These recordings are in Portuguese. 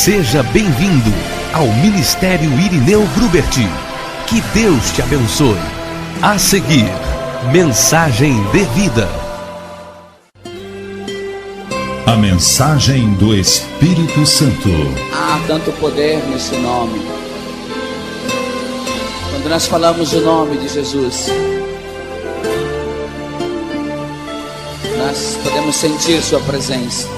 Seja bem-vindo ao Ministério Irineu Grubert. Que Deus te abençoe. A seguir, Mensagem de Vida. A mensagem do Espírito Santo. Há tanto poder nesse nome. Quando nós falamos o nome de Jesus, nós podemos sentir sua presença.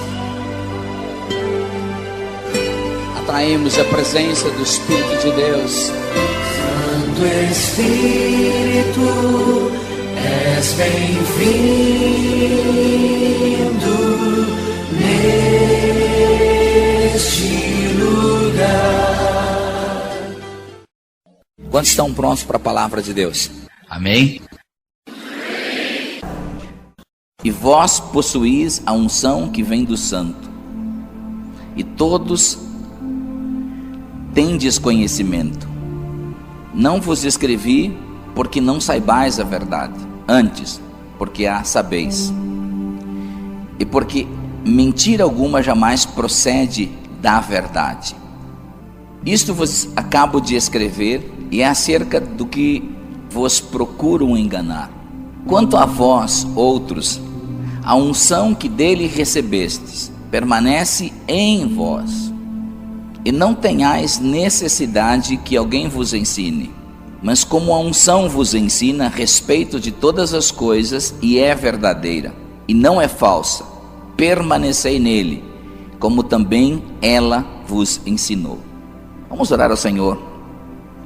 Atraímos a presença do Espírito de Deus. Santo Espírito, és bem-vindo neste lugar. Quantos estão prontos para a palavra de Deus? Amém? E vós possuís a unção que vem do Santo, e todos tendes conhecimento. Não vos escrevi porque não saibais a verdade, antes, porque a sabeis, e porque mentira alguma jamais procede da verdade. Isto vos acabo de escrever, e é acerca do que vos procuram enganar. Quanto a vós, outros, a unção que dele recebestes permanece em vós, e não tenhais necessidade que alguém vos ensine, mas como a unção vos ensina a respeito de todas as coisas, e é verdadeira, e não é falsa, permanecei nele, como também ela vos ensinou. Vamos orar ao Senhor.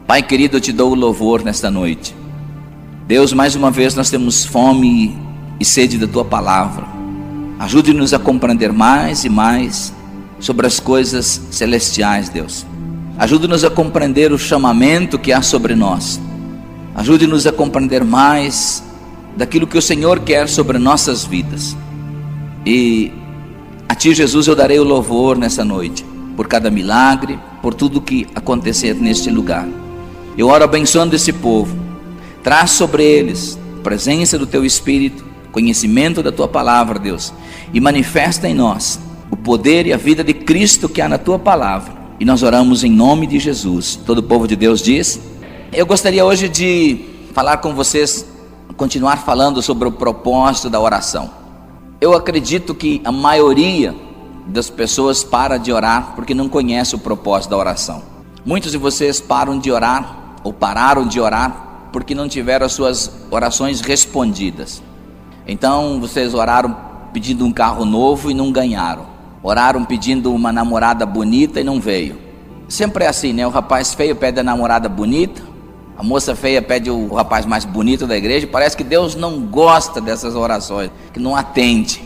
Pai querido, eu te dou o louvor nesta noite. Deus, mais uma vez nós temos fome e sede da tua palavra. Ajude-nos a compreender mais e mais sobre as coisas celestiais, Deus. Ajude-nos a compreender o chamamento que há sobre nós. Ajude-nos a compreender mais daquilo que o Senhor quer sobre nossas vidas. E a Ti, Jesus, eu darei o louvor nessa noite, por cada milagre, por tudo que acontecer neste lugar. Eu oro abençoando esse povo. Traz sobre eles a presença do Teu Espírito, conhecimento da Tua palavra, Deus, e manifesta em nós o poder e a vida de Cristo que há na Tua palavra. E nós oramos em nome de Jesus. Todo o povo de Deus diz. Eu gostaria hoje de falar com vocês, continuar falando sobre o propósito da oração. Eu acredito que a maioria das pessoas para de orar porque não conhece o propósito da oração. Muitos de vocês param de orar ou pararam de orar porque não tiveram as suas orações respondidas. Então vocês oraram pedindo um carro novo e não ganharam. Oraram pedindo uma namorada bonita e não veio. Sempre é assim, né? O rapaz feio pede a namorada bonita, a moça feia pede o rapaz mais bonito da igreja. Parece que Deus não gosta dessas orações, que não atende.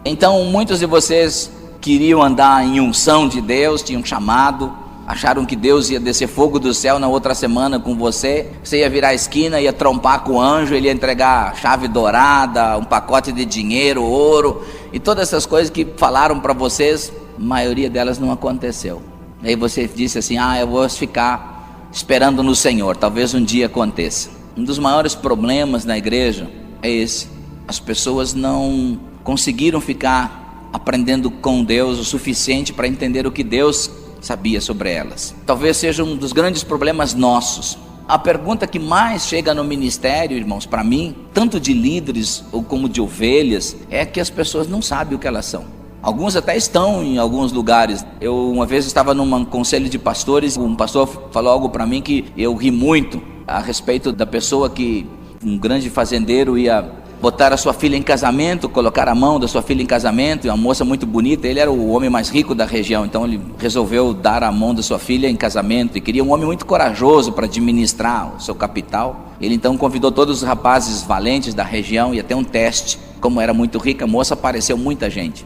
Então muitos de vocês queriam andar em unção de Deus, tinham chamado, acharam que Deus ia descer fogo do céu na outra semana com você. Você ia virar a esquina, ia trompar com o anjo, ele ia entregar chave dourada, um pacote de dinheiro, ouro, e todas essas coisas que falaram para vocês, a maioria delas não aconteceu. Aí você disse assim: eu vou ficar esperando no Senhor, talvez um dia aconteça. Um dos maiores problemas na igreja é esse: as pessoas não conseguiram ficar aprendendo com Deus o suficiente para entender o que Deus sabia sobre elas. Talvez seja um dos grandes problemas nossos. A pergunta que mais chega no ministério, irmãos, para mim, tanto de líderes ou como de ovelhas, é que as pessoas não sabem o que elas são. Alguns até estão em alguns lugares. Eu uma vez estava num conselho de pastores, um pastor falou algo para mim que eu ri muito a respeito da pessoa que um grande fazendeiro ia botar a sua filha em casamento, colocar a mão da sua filha em casamento, e uma moça muito bonita. Ele era o homem mais rico da região, então ele resolveu dar a mão da sua filha em casamento, e queria um homem muito corajoso para administrar o seu capital. Ele então convidou todos os rapazes valentes da região, ia ter um teste. Como era muito rica a moça, apareceu muita gente,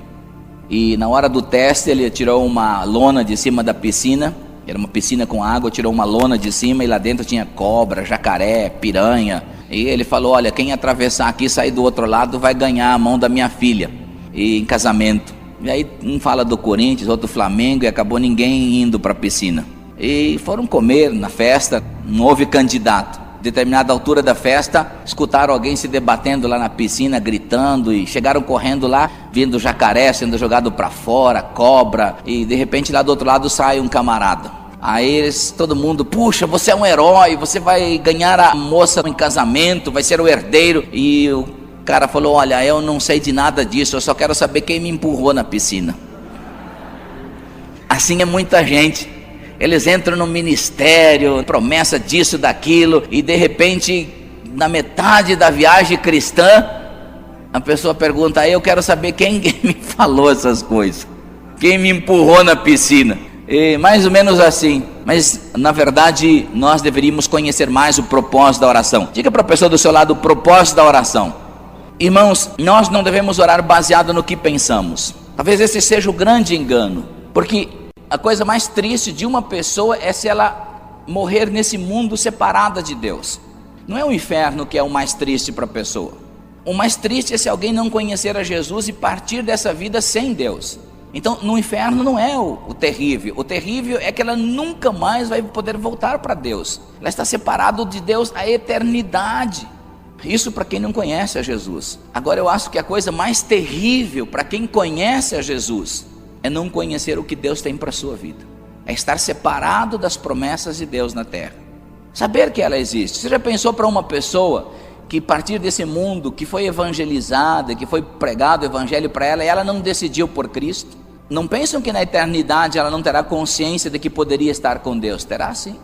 e na hora do teste ele tirou uma lona de cima da piscina. Era uma piscina com água, tirou uma lona de cima, e lá dentro tinha cobra, jacaré, piranha. E ele falou: olha, quem atravessar aqui e sair do outro lado vai ganhar a mão da minha filha em casamento. E aí um fala do Corinthians, outro do Flamengo, e acabou ninguém indo para a piscina. E foram comer na festa, não houve candidato. determinada altura da festa, escutaram alguém se debatendo lá na piscina, gritando, e chegaram correndo lá, vendo jacaré sendo jogado para fora, cobra, e de repente lá do outro lado sai um camarada. Aí todo mundo, puxa, você é um herói, você vai ganhar a moça em casamento, vai ser o herdeiro. E o cara falou, olha, eu não sei de nada disso, eu só quero saber quem me empurrou na piscina. Assim é muita gente. Eles entram no ministério, promessa disso, daquilo, e de repente, na metade da viagem cristã, a pessoa pergunta, eu quero saber quem me falou essas coisas, quem me empurrou na piscina. E mais ou menos assim. Mas na verdade nós deveríamos conhecer mais o propósito da oração. Diga para a pessoa do seu lado o propósito da oração. Irmãos, nós não devemos orar baseado no que pensamos. Talvez esse seja o grande engano, porque a coisa mais triste de uma pessoa é se ela morrer nesse mundo separada de Deus. Não é o inferno que é o mais triste para a pessoa. O mais triste é se alguém não conhecer a Jesus e partir dessa vida sem Deus. Então no inferno não é o terrível. O terrível é que ela nunca mais vai poder voltar para Deus. Ela está separada de Deus a eternidade. Isso para quem não conhece a Jesus. Agora eu acho que a coisa mais terrível para quem conhece a Jesus é não conhecer o que Deus tem para a sua vida. É estar separado das promessas de Deus na terra. Saber que ela existe. Você já pensou para uma pessoa que a partir desse mundo, que foi evangelizada, que foi pregado o evangelho para ela, e ela não decidiu por Cristo? Não pensam que na eternidade ela não terá consciência de que poderia estar com Deus? Terá sim.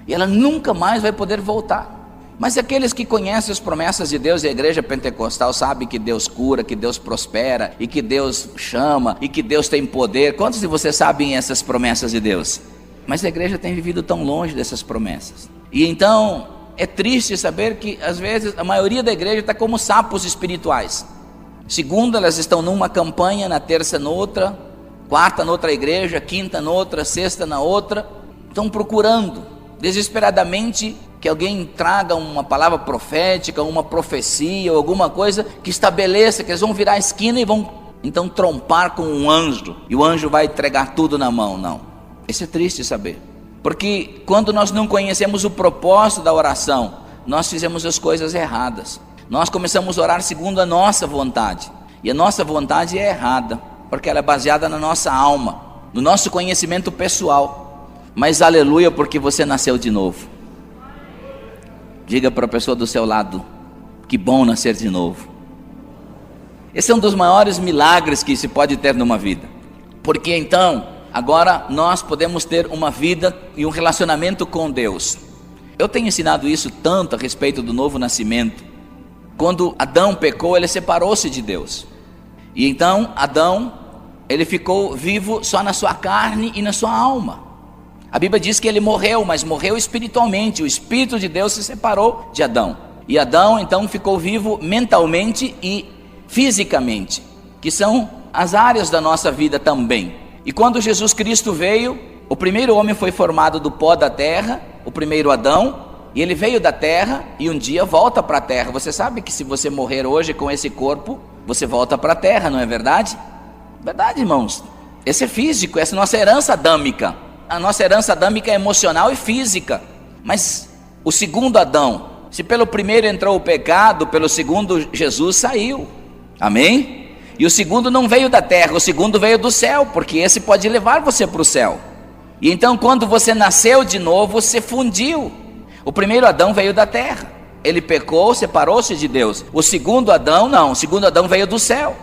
E ela nunca mais vai poder voltar. Mas aqueles que conhecem as promessas de Deus, e a igreja pentecostal sabe que Deus cura, que Deus prospera, e que Deus chama, e que Deus tem poder. Quantos de vocês sabem essas promessas de Deus? Mas a igreja tem vivido tão longe dessas promessas. E então é triste saber que às vezes a maioria da igreja está como sapos espirituais. Segunda, elas estão numa campanha, na terça noutra, quarta noutra igreja, quinta noutra, sexta na outra. Estão procurando desesperadamente que alguém traga uma palavra profética, uma profecia ou alguma coisa que estabeleça que eles vão virar a esquina e vão então trompar com um anjo, e o anjo vai entregar tudo na mão. Não, isso é triste saber, porque quando nós não conhecemos o propósito da oração, nós fizemos as coisas erradas. Nós começamos a orar segundo a nossa vontade, e a nossa vontade é errada, porque ela é baseada na nossa alma, no nosso conhecimento pessoal. Mas aleluia, porque você nasceu de novo. Diga para a pessoa do seu lado, que bom nascer de novo. Esse é um dos maiores milagres que se pode ter numa vida, porque então, agora nós podemos ter uma vida e um relacionamento com Deus. Eu tenho ensinado isso tanto a respeito do novo nascimento. Quando Adão pecou, ele separou-se de Deus. E então Adão, ele ficou vivo só na sua carne e na sua alma. A Bíblia diz que ele morreu, mas morreu espiritualmente. O Espírito de Deus se separou de Adão. E Adão então ficou vivo mentalmente e fisicamente, que são as áreas da nossa vida também. E quando Jesus Cristo veio, o primeiro homem foi formado do pó da terra, o primeiro Adão, e ele veio da terra e um dia volta para a terra. Você sabe que se você morrer hoje com esse corpo, você volta para a terra, não é verdade? Verdade, irmãos. Esse é físico, essa é a nossa herança adâmica. A nossa herança adâmica é emocional e física. Mas o segundo Adão, se pelo primeiro entrou o pecado, pelo segundo Jesus saiu. Amém? E o segundo não veio da terra, o segundo veio do céu, porque esse pode levar você para o céu. E então quando você nasceu de novo, você fundiu. O primeiro Adão veio da terra, ele pecou, separou-se de Deus. O segundo Adão não, o segundo Adão veio do céu.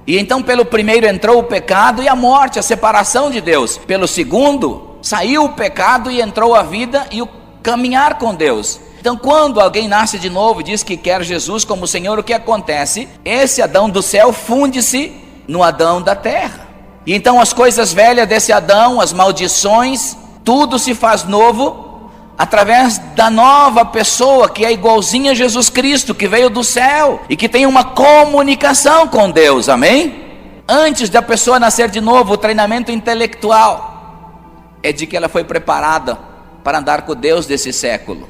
E então pelo primeiro entrou o pecado e a morte, a separação de Deus. Pelo segundo saiu o pecado e entrou a vida e o caminhar com Deus. Então quando alguém nasce de novo e diz que quer Jesus como Senhor, o que acontece? Esse Adão do céu funde-se no Adão da terra. E então as coisas velhas desse Adão, as maldições, tudo se faz novo através da nova pessoa que é igualzinha a Jesus Cristo, que veio do céu e que tem uma comunicação com Deus. Amém? Antes da pessoa nascer de novo, o treinamento intelectual é de que ela foi preparada para andar com Deus desse século.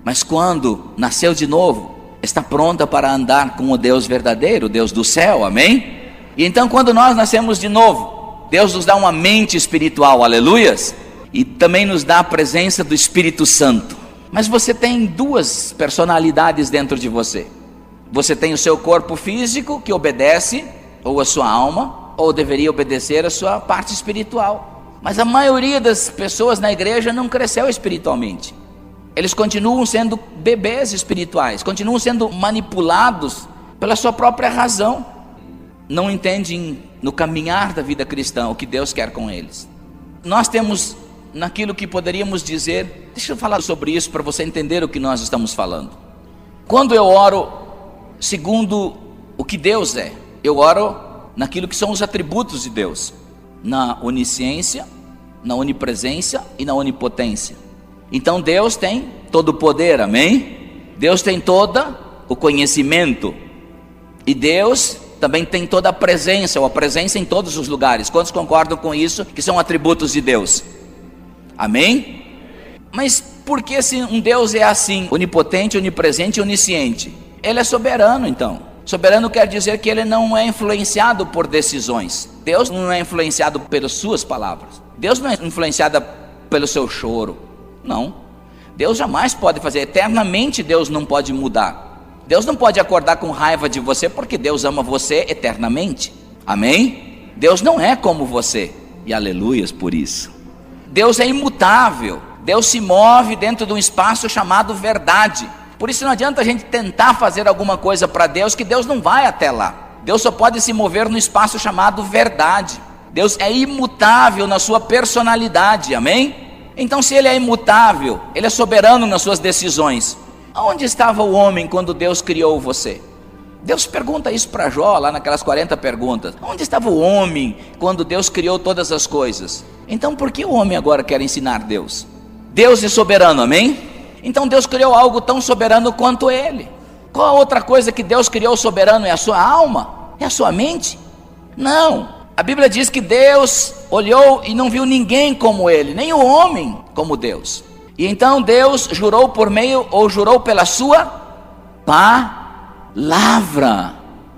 Mas quando nasceu de novo, está pronta para andar com o Deus verdadeiro, o Deus do céu. Amém? E então quando nós nascemos de novo, Deus nos dá uma mente espiritual, aleluias, e também nos dá a presença do Espírito Santo. Mas você tem duas personalidades dentro de você. Você tem o seu corpo físico que obedece, ou a sua alma, ou deveria obedecer a sua parte espiritual. Mas a maioria das pessoas na igreja não cresceu espiritualmente. Eles continuam sendo bebês espirituais, continuam sendo manipulados pela sua própria razão. Não entendem no caminhar da vida cristã o que Deus quer com eles. Nós temos naquilo que poderíamos dizer, deixa eu falar sobre isso para você entender o que nós estamos falando. Quando eu oro segundo o que Deus é, eu oro naquilo que são os atributos de Deus, na onisciência, na onipresença e na onipotência. Então Deus tem todo o poder, amém? Deus tem todo o conhecimento, e Deus também tem toda a presença, ou a presença em todos os lugares. Quantos concordam com isso, que são atributos de Deus? Amém? Mas por que se um Deus é assim, onipotente, onipresente e onisciente? Ele é soberano, então. Soberano quer dizer que ele não é influenciado por decisões. Deus não é influenciado pelas suas palavras. Deus não é influenciado pelo seu choro. Não. Deus jamais pode fazer. Eternamente Deus não pode mudar. Deus não pode acordar com raiva de você, porque Deus ama você eternamente. Amém? Deus não é como você. E aleluias por isso. Deus é imutável. Deus se move dentro de um espaço chamado verdade. Por isso não adianta a gente tentar fazer alguma coisa para Deus, que Deus não vai até lá. Deus só pode se mover no espaço chamado verdade. Deus é imutável na sua personalidade, amém? Então, se ele é imutável, ele é soberano nas suas decisões. Onde estava o homem quando Deus criou você? Deus pergunta isso para Jó, lá naquelas 40 perguntas. Onde estava o homem quando Deus criou todas as coisas? Então, por que o homem agora quer ensinar Deus? Deus é soberano, amém? Então Deus criou algo tão soberano quanto ele. Qual a outra coisa que Deus criou soberano? É a sua alma? É a sua mente? Não. A Bíblia diz que Deus olhou e não viu ninguém como ele, nem o homem como Deus. E então Deus jurou por meio, ou jurou pela sua palavra.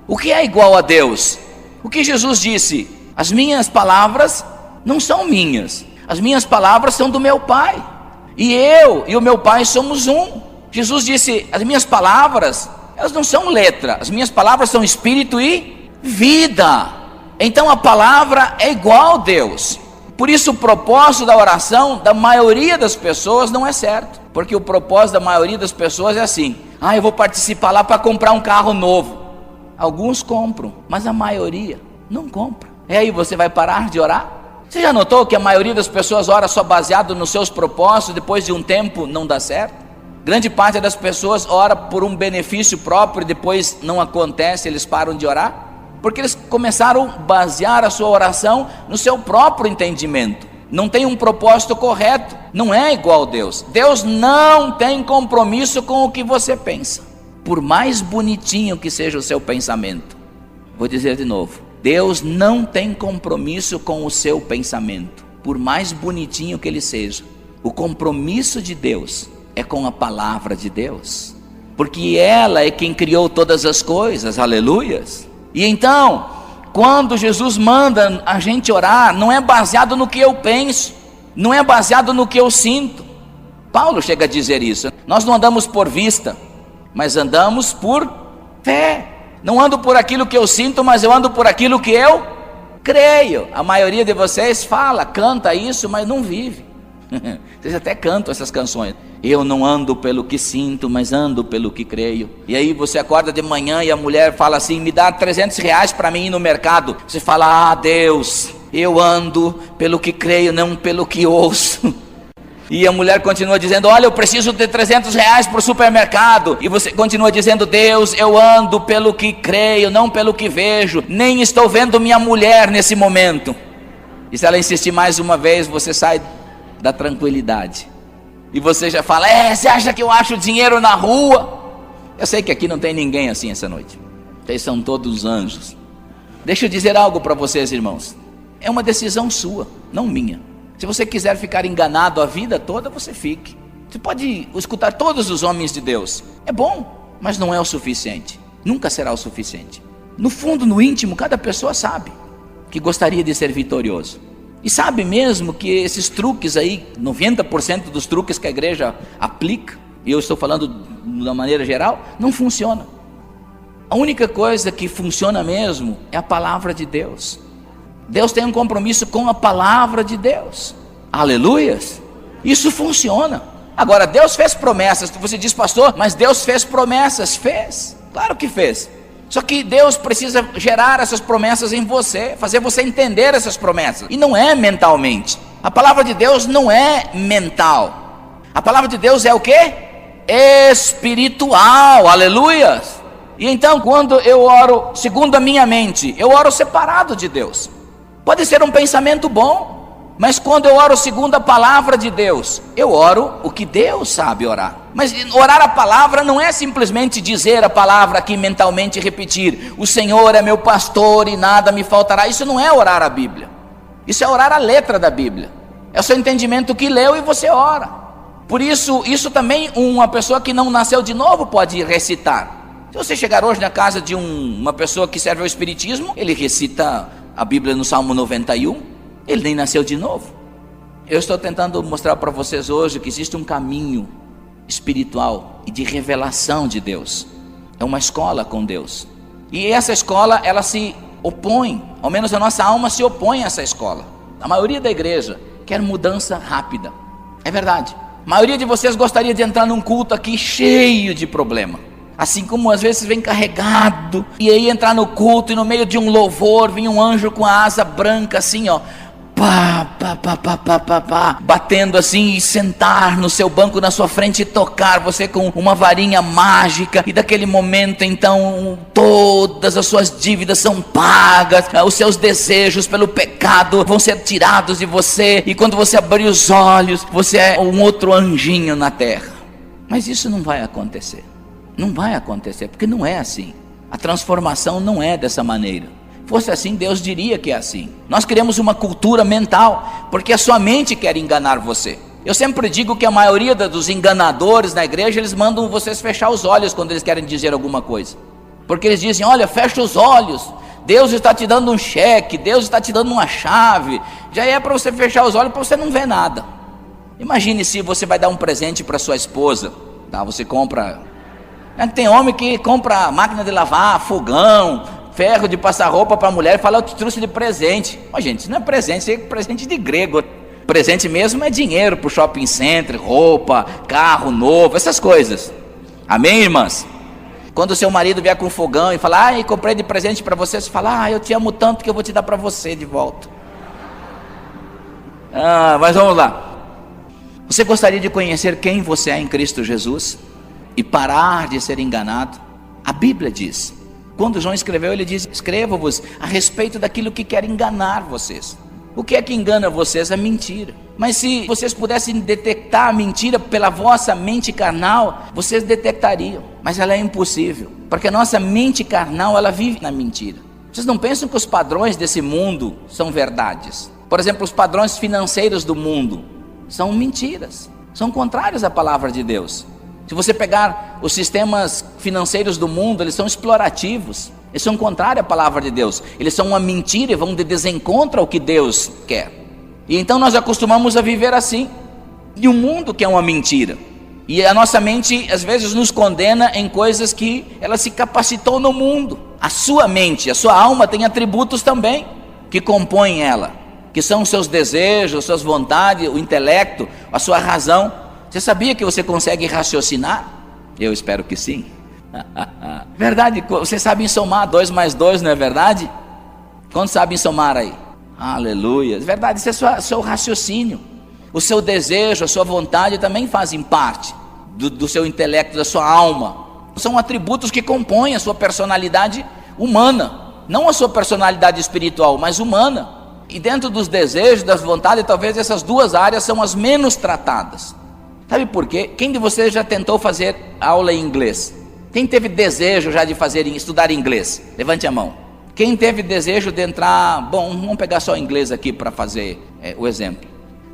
O que é igual a Deus? O que Jesus disse? As minhas palavras não são minhas, as minhas palavras são do meu Pai. E eu e o meu Pai somos um. Jesus disse, as minhas palavras, elas não são letra, as minhas palavras são espírito e vida. Então a palavra é igual a Deus. Por isso o propósito da oração da maioria das pessoas não é certo. Porque o propósito da maioria das pessoas é assim: eu vou participar lá para comprar um carro novo. Alguns compram, mas a maioria não compra. E aí você vai parar de orar? Você já notou que a maioria das pessoas ora só baseado nos seus propósitos, depois de um tempo não dá certo? Grande parte das pessoas ora por um benefício próprio e depois não acontece, eles param de orar? Porque eles começaram a basear a sua oração no seu próprio entendimento. Não tem um propósito correto, não é igual a Deus. Deus não tem compromisso com o que você pensa, por mais bonitinho que seja o seu pensamento. Vou dizer de novo: Deus não tem compromisso com o seu pensamento, por mais bonitinho que ele seja. O compromisso de Deus é com a palavra de Deus, porque ela é quem criou todas as coisas, aleluias. E então, quando Jesus manda a gente orar, não é baseado no que eu penso, não é baseado no que eu sinto. Paulo chega a dizer isso: nós não andamos por vista, mas andamos por fé. Não ando por aquilo que eu sinto, mas eu ando por aquilo que eu creio. A maioria de vocês fala, canta isso, mas não vive. Vocês até cantam essas canções: eu não ando pelo que sinto, mas ando pelo que creio. E aí você acorda de manhã e a mulher fala assim: me dá R$300 para mim ir no mercado. Você fala: Deus, eu ando pelo que creio, não pelo que ouço. E a mulher continua dizendo: olha, eu preciso de R$300 para o supermercado. E você continua dizendo: Deus, eu ando pelo que creio, não pelo que vejo. Nem estou vendo minha mulher nesse momento. E se ela insistir mais uma vez, você sai da tranquilidade. E você já fala: você acha que eu acho dinheiro na rua? Eu sei que aqui não tem ninguém assim essa noite. Vocês são todos anjos. Deixa eu dizer algo para vocês, irmãos. É uma decisão sua, não minha. Se você quiser ficar enganado a vida toda, você fique. Você pode escutar todos os homens de Deus. É bom, mas não é o suficiente. Nunca será o suficiente. No fundo, no íntimo, cada pessoa sabe que gostaria de ser vitorioso. E sabe mesmo que esses truques aí, 90% dos truques que a igreja aplica, e eu estou falando de uma maneira geral, não funciona. A única coisa que funciona mesmo é a palavra de Deus. Deus tem um compromisso com a palavra de Deus. Aleluias! Isso funciona. Agora, Deus fez promessas. Você diz, pastor, mas Deus fez promessas. Fez, claro que fez. Só que Deus precisa gerar essas promessas em você, fazer você entender essas promessas. E não é mentalmente. A palavra de Deus não é mental. A palavra de Deus é o quê? Espiritual. Aleluias! E então, quando eu oro segundo a minha mente, eu oro separado de Deus. Pode ser um pensamento bom, mas quando eu oro segundo a palavra de Deus, eu oro o que Deus sabe orar. Mas orar a palavra não é simplesmente dizer a palavra aqui mentalmente, repetir: o Senhor é meu pastor e nada me faltará. Isso não é orar a Bíblia. Isso é orar a letra da Bíblia. É o seu entendimento que leu e você ora. Por isso também uma pessoa que não nasceu de novo pode recitar. Se você chegar hoje na casa de uma pessoa que serve ao espiritismo, ele recita a Bíblia no Salmo 91, ele nem nasceu de novo. Eu estou tentando mostrar para vocês hoje que existe um caminho espiritual e de revelação de Deus. É uma escola com Deus. E essa escola, ela se opõe, ao menos a nossa alma se opõe a essa escola. A maioria da igreja quer mudança rápida. É verdade. A maioria de vocês gostaria de entrar num culto aqui cheio de problema. Assim como às vezes vem carregado, e aí entrar no culto e no meio de um louvor vem um anjo com a asa branca assim, ó, batendo assim, e sentar no seu banco na sua frente e tocar você com uma varinha mágica, e daquele momento então todas as suas dívidas são pagas, os seus desejos pelo pecado vão ser tirados de você, e quando você abrir os olhos, você é um outro anjinho na terra. Mas isso não vai acontecer. Não vai acontecer, porque não é assim. A transformação não é dessa maneira. Fosse assim, Deus diria que é assim. Nós queremos uma cultura mental, porque a sua mente quer enganar você. Eu sempre digo que a maioria dos enganadores na igreja, eles mandam vocês fechar os olhos quando eles querem dizer alguma coisa. Porque eles dizem: olha, fecha os olhos, Deus está te dando um cheque, Deus está te dando uma chave. Já é para você fechar os olhos, para você não ver nada. Imagine se você vai dar um presente para sua esposa, tá? Você compra... Tem homem que compra máquina de lavar, fogão, ferro de passar roupa para a mulher e fala: eu te trouxe de presente. Mas gente, isso não é presente, isso é presente de grego. Presente mesmo é dinheiro para o shopping center, roupa, carro novo, essas coisas. Amém, irmãs? Quando o seu marido vier com fogão e falar: ah, comprei de presente para você, você fala: ah, eu te amo tanto que eu vou te dar para você de volta. Mas vamos lá. Você gostaria de conhecer quem você é em Cristo Jesus? E parar de ser enganado? A Bíblia diz, quando João escreveu, ele diz: escrevo-vos a respeito daquilo que quer enganar vocês. O que é que engana vocês? A mentira. Mas se vocês pudessem detectar a mentira pela vossa mente carnal, vocês detectariam. Mas ela é impossível, porque a nossa mente carnal, ela vive na mentira. Vocês não pensam que os padrões desse mundo são verdades? Por exemplo, os padrões financeiros do mundo são mentiras, são contrários à palavra de Deus. Se você pegar os sistemas financeiros do mundo, eles são explorativos, eles são contrários à palavra de Deus, eles são uma mentira e vão de desencontro ao que Deus quer. E então nós acostumamos a viver assim, em um mundo que é uma mentira. E a nossa mente às vezes nos condena em coisas que ela se capacitou no mundo. A sua mente, a sua alma tem atributos também que compõem ela, que são os seus desejos, as suas vontades, o intelecto, a sua razão. Você sabia que você consegue raciocinar? Eu espero que sim. Verdade, vocês sabem somar 2 mais 2, não é verdade? Quantos sabem somar aí? Aleluia. Verdade, isso é seu raciocínio. O seu desejo, a sua vontade também fazem parte do seu intelecto, da sua alma. São atributos que compõem a sua personalidade humana. Não a sua personalidade espiritual, mas humana. E dentro dos desejos, das vontades, talvez essas duas áreas são as menos tratadas. Sabe por quê? Quem de vocês já tentou fazer aula em inglês? Quem teve desejo já de estudar inglês? Levante a mão. Quem teve desejo de entrar... Bom, vamos pegar só inglês aqui para fazer o exemplo.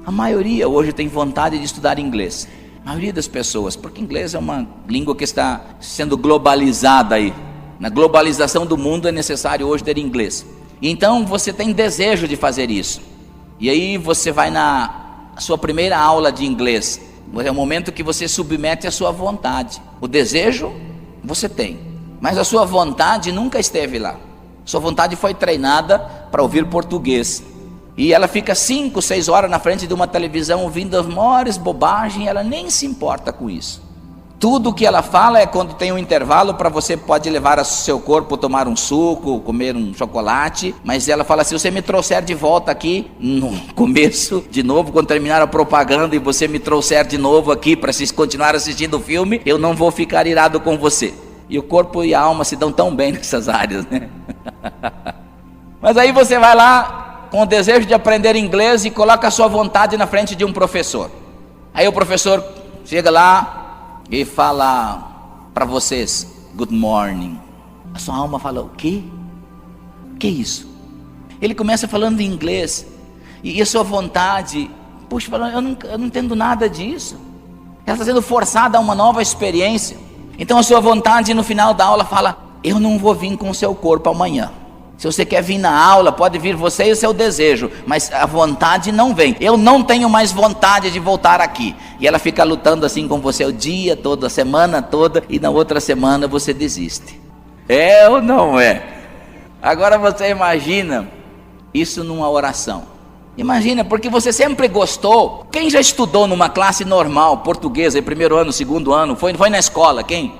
A maioria hoje tem vontade de estudar inglês. A maioria das pessoas, porque inglês é uma língua que está sendo globalizada aí. Na globalização do mundo é necessário hoje ter inglês. Então você tem desejo de fazer isso. E aí você vai na sua primeira aula de inglês. É o momento que você submete a sua vontade. O desejo você tem, mas a sua vontade nunca esteve lá. Sua vontade foi treinada para ouvir português. E ela fica 5, 6 horas na frente de uma televisão ouvindo as maiores bobagens. Ela nem se importa com isso. Tudo que ela fala é quando tem um intervalo para você pode levar o seu corpo tomar um suco, comer um chocolate. Mas ela fala, se você me trouxer de volta aqui no começo, de novo, quando terminar a propaganda, e você me trouxer de novo aqui para continuar assistindo o filme, eu não vou ficar irado com você. E o corpo e a alma se dão tão bem nessas áreas, né? Mas aí você vai lá com o desejo de aprender inglês e coloca a sua vontade na frente de um professor. Aí o professor chega lá e fala para vocês, good morning. A sua alma fala, o quê? O que é isso? Ele começa falando em inglês, e a sua vontade, puxa, eu não entendo nada disso. Ela está sendo forçada a uma nova experiência. Então a sua vontade no final da aula fala, eu não vou vir com o seu corpo amanhã. Se você quer vir na aula, pode vir você e o seu desejo, mas a vontade não vem. Eu não tenho mais vontade de voltar aqui. E ela fica lutando assim com você o dia todo, a semana toda, e na outra semana você desiste. É ou não é? Agora você imagina isso numa oração. Imagina, porque você sempre gostou. Quem já estudou numa classe normal, portuguesa, em primeiro ano, segundo ano, foi na escola, quem?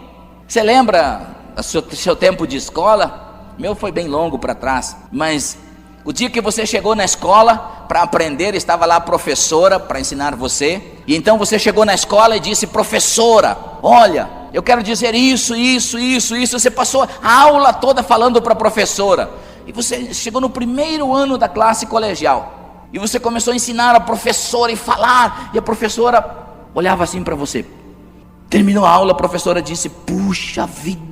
Você lembra do seu tempo de escola? Meu foi bem longo para trás, mas o dia que você chegou na escola para aprender, estava lá a professora para ensinar você, e então você chegou na escola e disse, professora, olha, eu quero dizer isso, você passou a aula toda falando para a professora, e você chegou no primeiro ano da classe colegial, e você começou a ensinar a professora e falar, e a professora olhava assim para você, terminou a aula, a professora disse, puxa vida,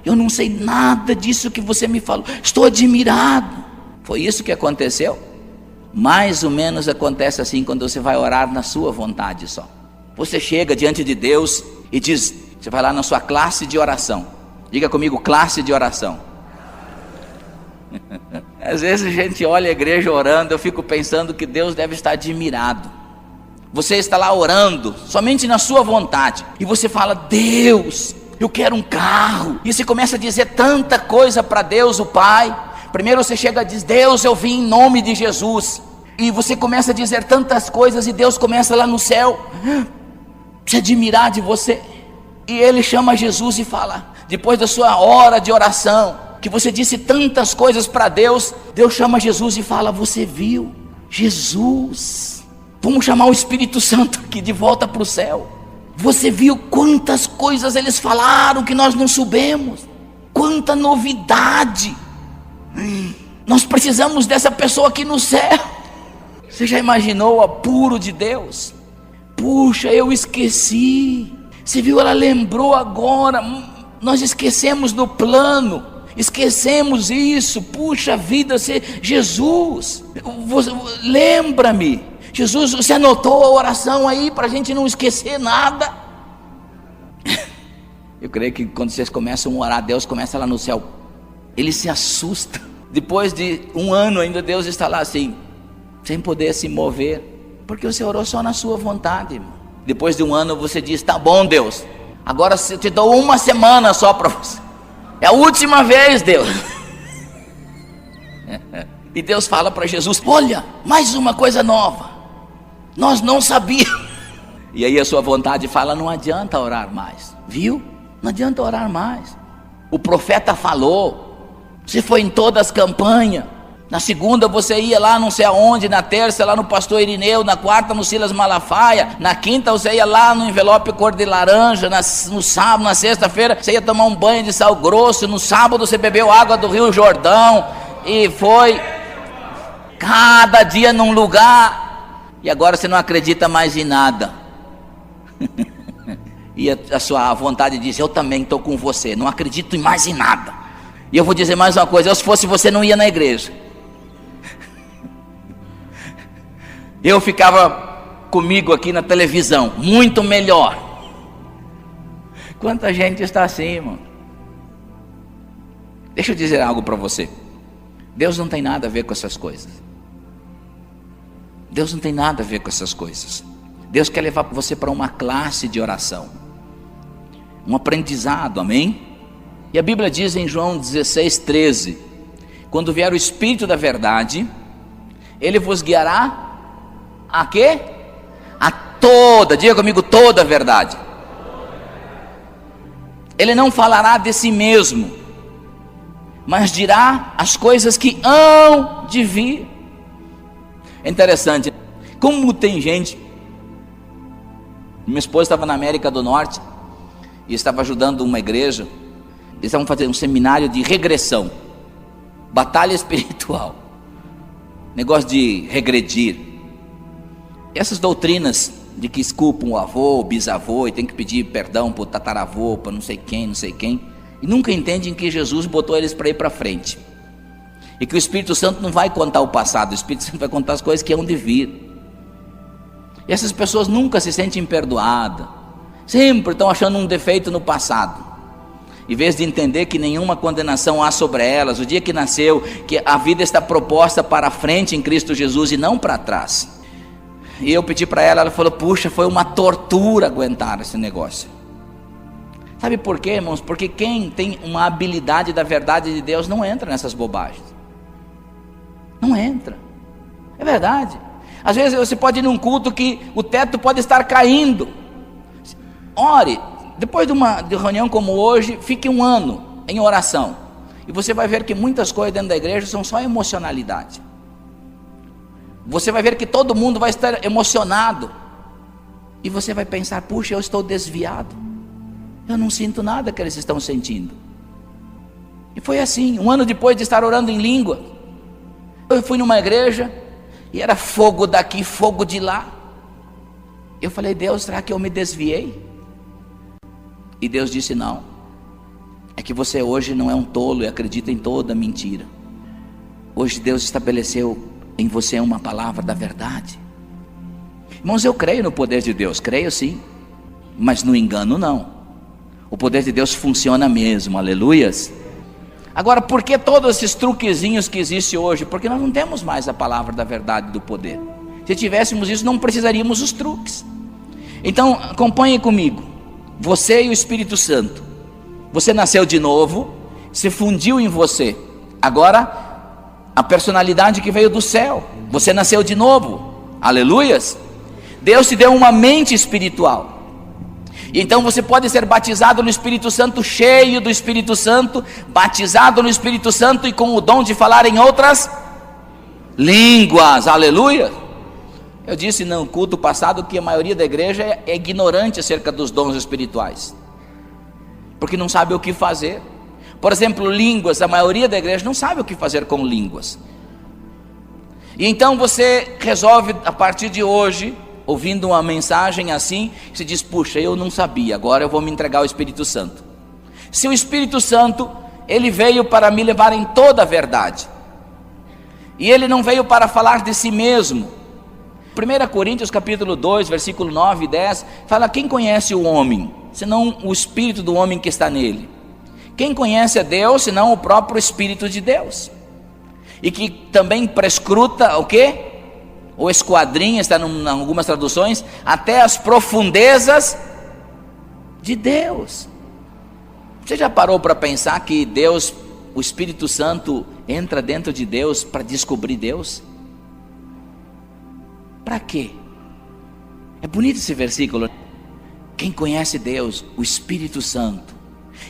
eu não sei nada disso que você me falou, estou admirado. Foi isso que aconteceu? Mais ou menos acontece assim quando você vai orar na sua vontade só. Você chega diante de Deus e diz, você vai lá na sua classe de oração. Diga comigo, classe de oração. Às vezes a gente olha a igreja orando, eu fico pensando que Deus deve estar admirado. Você está lá orando, somente na sua vontade, e você fala, Deus, eu quero um carro, e você começa a dizer tanta coisa para Deus o Pai. Primeiro você chega e diz, Deus, eu vim em nome de Jesus, e você começa a dizer tantas coisas, e Deus começa lá no céu se admirar de você, e Ele chama Jesus e fala, depois da sua hora de oração, que você disse tantas coisas para Deus, Deus chama Jesus e fala, você viu, Jesus, vamos chamar o Espírito Santo aqui de volta para o céu. Você viu quantas coisas eles falaram que nós não soubemos? Quanta novidade! Nós precisamos dessa pessoa aqui no céu. Você já imaginou o apuro de Deus? Puxa, eu esqueci. Você viu, ela lembrou agora. Nós esquecemos no plano. Esquecemos isso. Puxa vida, Jesus, lembra-me. Jesus, você anotou a oração aí para a gente não esquecer nada? Eu creio que quando vocês começam a orar, Deus começa lá no céu, Ele se assusta. Depois de um ano ainda Deus está lá assim, sem poder se mover, porque você orou só na sua vontade, irmão. Depois de um ano você diz, tá bom Deus, agora eu te dou uma semana só para você, é a última vez, Deus. E Deus fala para Jesus, olha, mais uma coisa nova, nós não sabíamos. E aí a sua vontade fala, não adianta orar mais, viu? Não adianta orar mais. O profeta falou, você foi em todas as campanhas, na segunda você ia lá não sei aonde, na terça lá no pastor Irineu, na quarta no Silas Malafaia, na quinta você ia lá no envelope cor de laranja, no sábado, na sexta-feira você ia tomar um banho de sal grosso, no sábado você bebeu água do Rio Jordão, e foi cada dia num lugar. E agora você não acredita mais em nada. E a sua vontade diz, eu também estou com você, não acredito mais em nada. E eu vou dizer mais uma coisa, se fosse você não ia na igreja. Eu ficava comigo aqui na televisão, muito melhor. Quanta gente está assim, irmão. Deixa eu dizer algo para você. Deus não tem nada a ver com essas coisas. Deus não tem nada a ver com essas coisas. Deus quer levar você para uma classe de oração, um aprendizado, amém? E a Bíblia diz em João 16:13: quando vier o Espírito da verdade, Ele vos guiará a quê? A toda, diga comigo, toda a verdade. Ele não falará de si mesmo, mas dirá as coisas que hão de vir. É interessante, como tem gente. Minha esposa estava na América do Norte e estava ajudando uma igreja. Eles estavam fazendo um seminário de regressão, batalha espiritual, negócio de regredir. Essas doutrinas de que culpam o avô, o bisavô, e tem que pedir perdão para o tataravô, para não sei quem, e nunca entendem que Jesus botou eles para ir para frente, e que o Espírito Santo não vai contar o passado, o Espírito Santo vai contar as coisas que hão de vir. E essas pessoas nunca se sentem perdoadas, sempre estão achando um defeito no passado, em vez de entender que nenhuma condenação há sobre elas, o dia que nasceu, que a vida está proposta para a frente em Cristo Jesus e não para trás. E eu pedi para ela, ela falou: puxa, foi uma tortura aguentar esse negócio. Sabe por quê, irmãos? Porque quem tem uma habilidade da verdade de Deus não entra nessas bobagens. Não entra. É verdade. Às vezes você pode ir num culto que o teto pode estar caindo. Ore. Depois de uma reunião como hoje, fique um ano em oração. E você vai ver que muitas coisas dentro da igreja são só emocionalidade. Você vai ver que todo mundo vai estar emocionado. E você vai pensar: puxa, eu estou desviado. Eu não sinto nada que eles estão sentindo. E foi assim, um ano depois de estar orando em língua, eu fui numa igreja e era fogo daqui, fogo de lá. Eu falei: Deus, será que eu me desviei? E Deus disse: não, é que você hoje não é um tolo e acredita em toda mentira. Hoje Deus estabeleceu em você uma palavra da verdade. Irmãos, eu creio no poder de Deus, creio sim, mas no engano não. O poder de Deus funciona mesmo, aleluias. Agora, por que todos esses truquezinhos que existem hoje? Porque nós não temos mais a palavra da verdade e do poder. Se tivéssemos isso, não precisaríamos dos truques. Então, acompanhe comigo. Você e o Espírito Santo, você nasceu de novo, se fundiu em você. Agora, a personalidade que veio do céu, você nasceu de novo, aleluias. Deus te deu uma mente espiritual, e então você pode ser batizado no Espírito Santo, cheio do Espírito Santo, batizado no Espírito Santo e com o dom de falar em outras línguas, aleluia. Eu disse no culto passado que a maioria da igreja é ignorante acerca dos dons espirituais, porque não sabe o que fazer. Por exemplo, línguas, a maioria da igreja não sabe o que fazer com línguas. E então você resolve, a partir de hoje, ouvindo uma mensagem assim, se diz: puxa, eu não sabia, agora eu vou me entregar ao Espírito Santo. Se o Espírito Santo, ele veio para me levar em toda a verdade, e ele não veio para falar de si mesmo. 1 Coríntios capítulo 2, versículo 9 e 10, fala: quem conhece o homem, senão o Espírito do homem que está nele? Quem conhece a Deus, senão o próprio Espírito de Deus? E que também prescruta o quê? Ou esquadrinha, está em algumas traduções, até as profundezas de Deus. Você já parou para pensar que Deus, o Espírito Santo, entra dentro de Deus para descobrir Deus? Para quê? É bonito esse versículo. Quem conhece Deus, o Espírito Santo,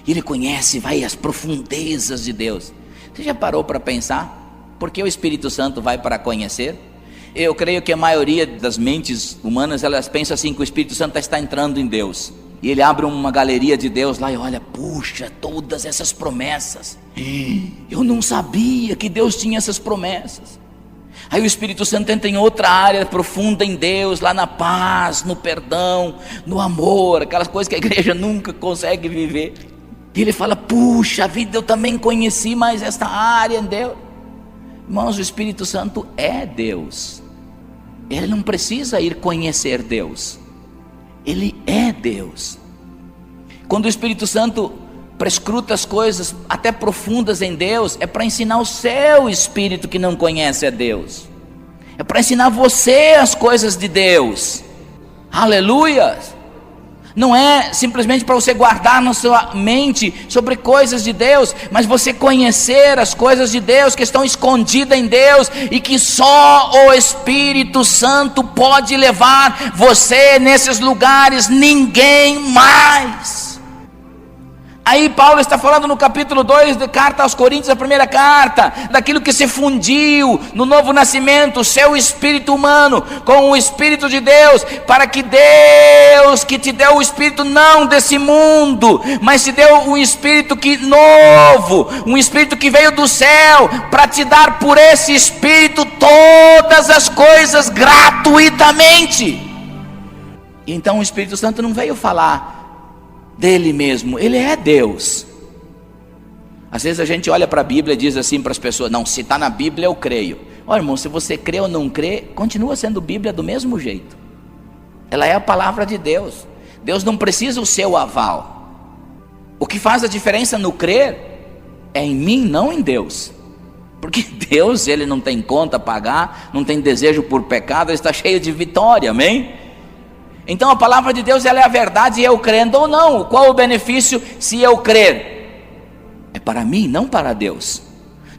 e ele conhece, vai às profundezas de Deus. Você já parou para pensar por que o Espírito Santo vai para conhecer? Eu creio que a maioria das mentes humanas, elas pensam assim, que o Espírito Santo está entrando em Deus, e ele abre uma galeria de Deus lá e olha: puxa, todas essas promessas, eu não sabia que Deus tinha essas promessas. Aí o Espírito Santo entra em outra área profunda em Deus, lá na paz, no perdão, no amor, aquelas coisas que a igreja nunca consegue viver. E ele fala: puxa vida, eu também conheci mais esta área em Deus. Irmãos, o Espírito Santo é Deus. Ele não precisa ir conhecer Deus, ele é Deus. Quando o Espírito Santo prescruta as coisas até profundas em Deus, é para ensinar o seu espírito que não conhece a Deus. é para ensinar você as coisas de Deus. Aleluia! Não é simplesmente para você guardar na sua mente sobre coisas de Deus, mas você conhecer as coisas de Deus que estão escondidas em Deus e que só o Espírito Santo pode levar você nesses lugares, ninguém mais. Aí Paulo está falando no capítulo 2 da carta aos Coríntios, a primeira carta, daquilo que se fundiu no novo nascimento, o seu espírito humano com o Espírito de Deus, para que Deus que te deu o Espírito não desse mundo, mas te deu um Espírito que novo, um Espírito que veio do céu, para te dar por esse Espírito todas as coisas gratuitamente. E então o Espírito Santo não veio falar dele mesmo, ele é Deus. Às vezes a gente olha para a Bíblia e diz assim para as pessoas: não, se está na Bíblia eu creio. Olha, irmão, se você crê ou não crê, continua sendo Bíblia do mesmo jeito. Ela é a palavra de Deus. Deus não precisa o seu aval. O que faz a diferença no crer é em mim, não em Deus. Porque Deus, ele não tem conta a pagar, não tem desejo por pecado, ele está cheio de vitória, amém? Então a palavra de Deus, ela é a verdade, e eu crendo ou não, qual o benefício se eu crer? É para mim, não para Deus.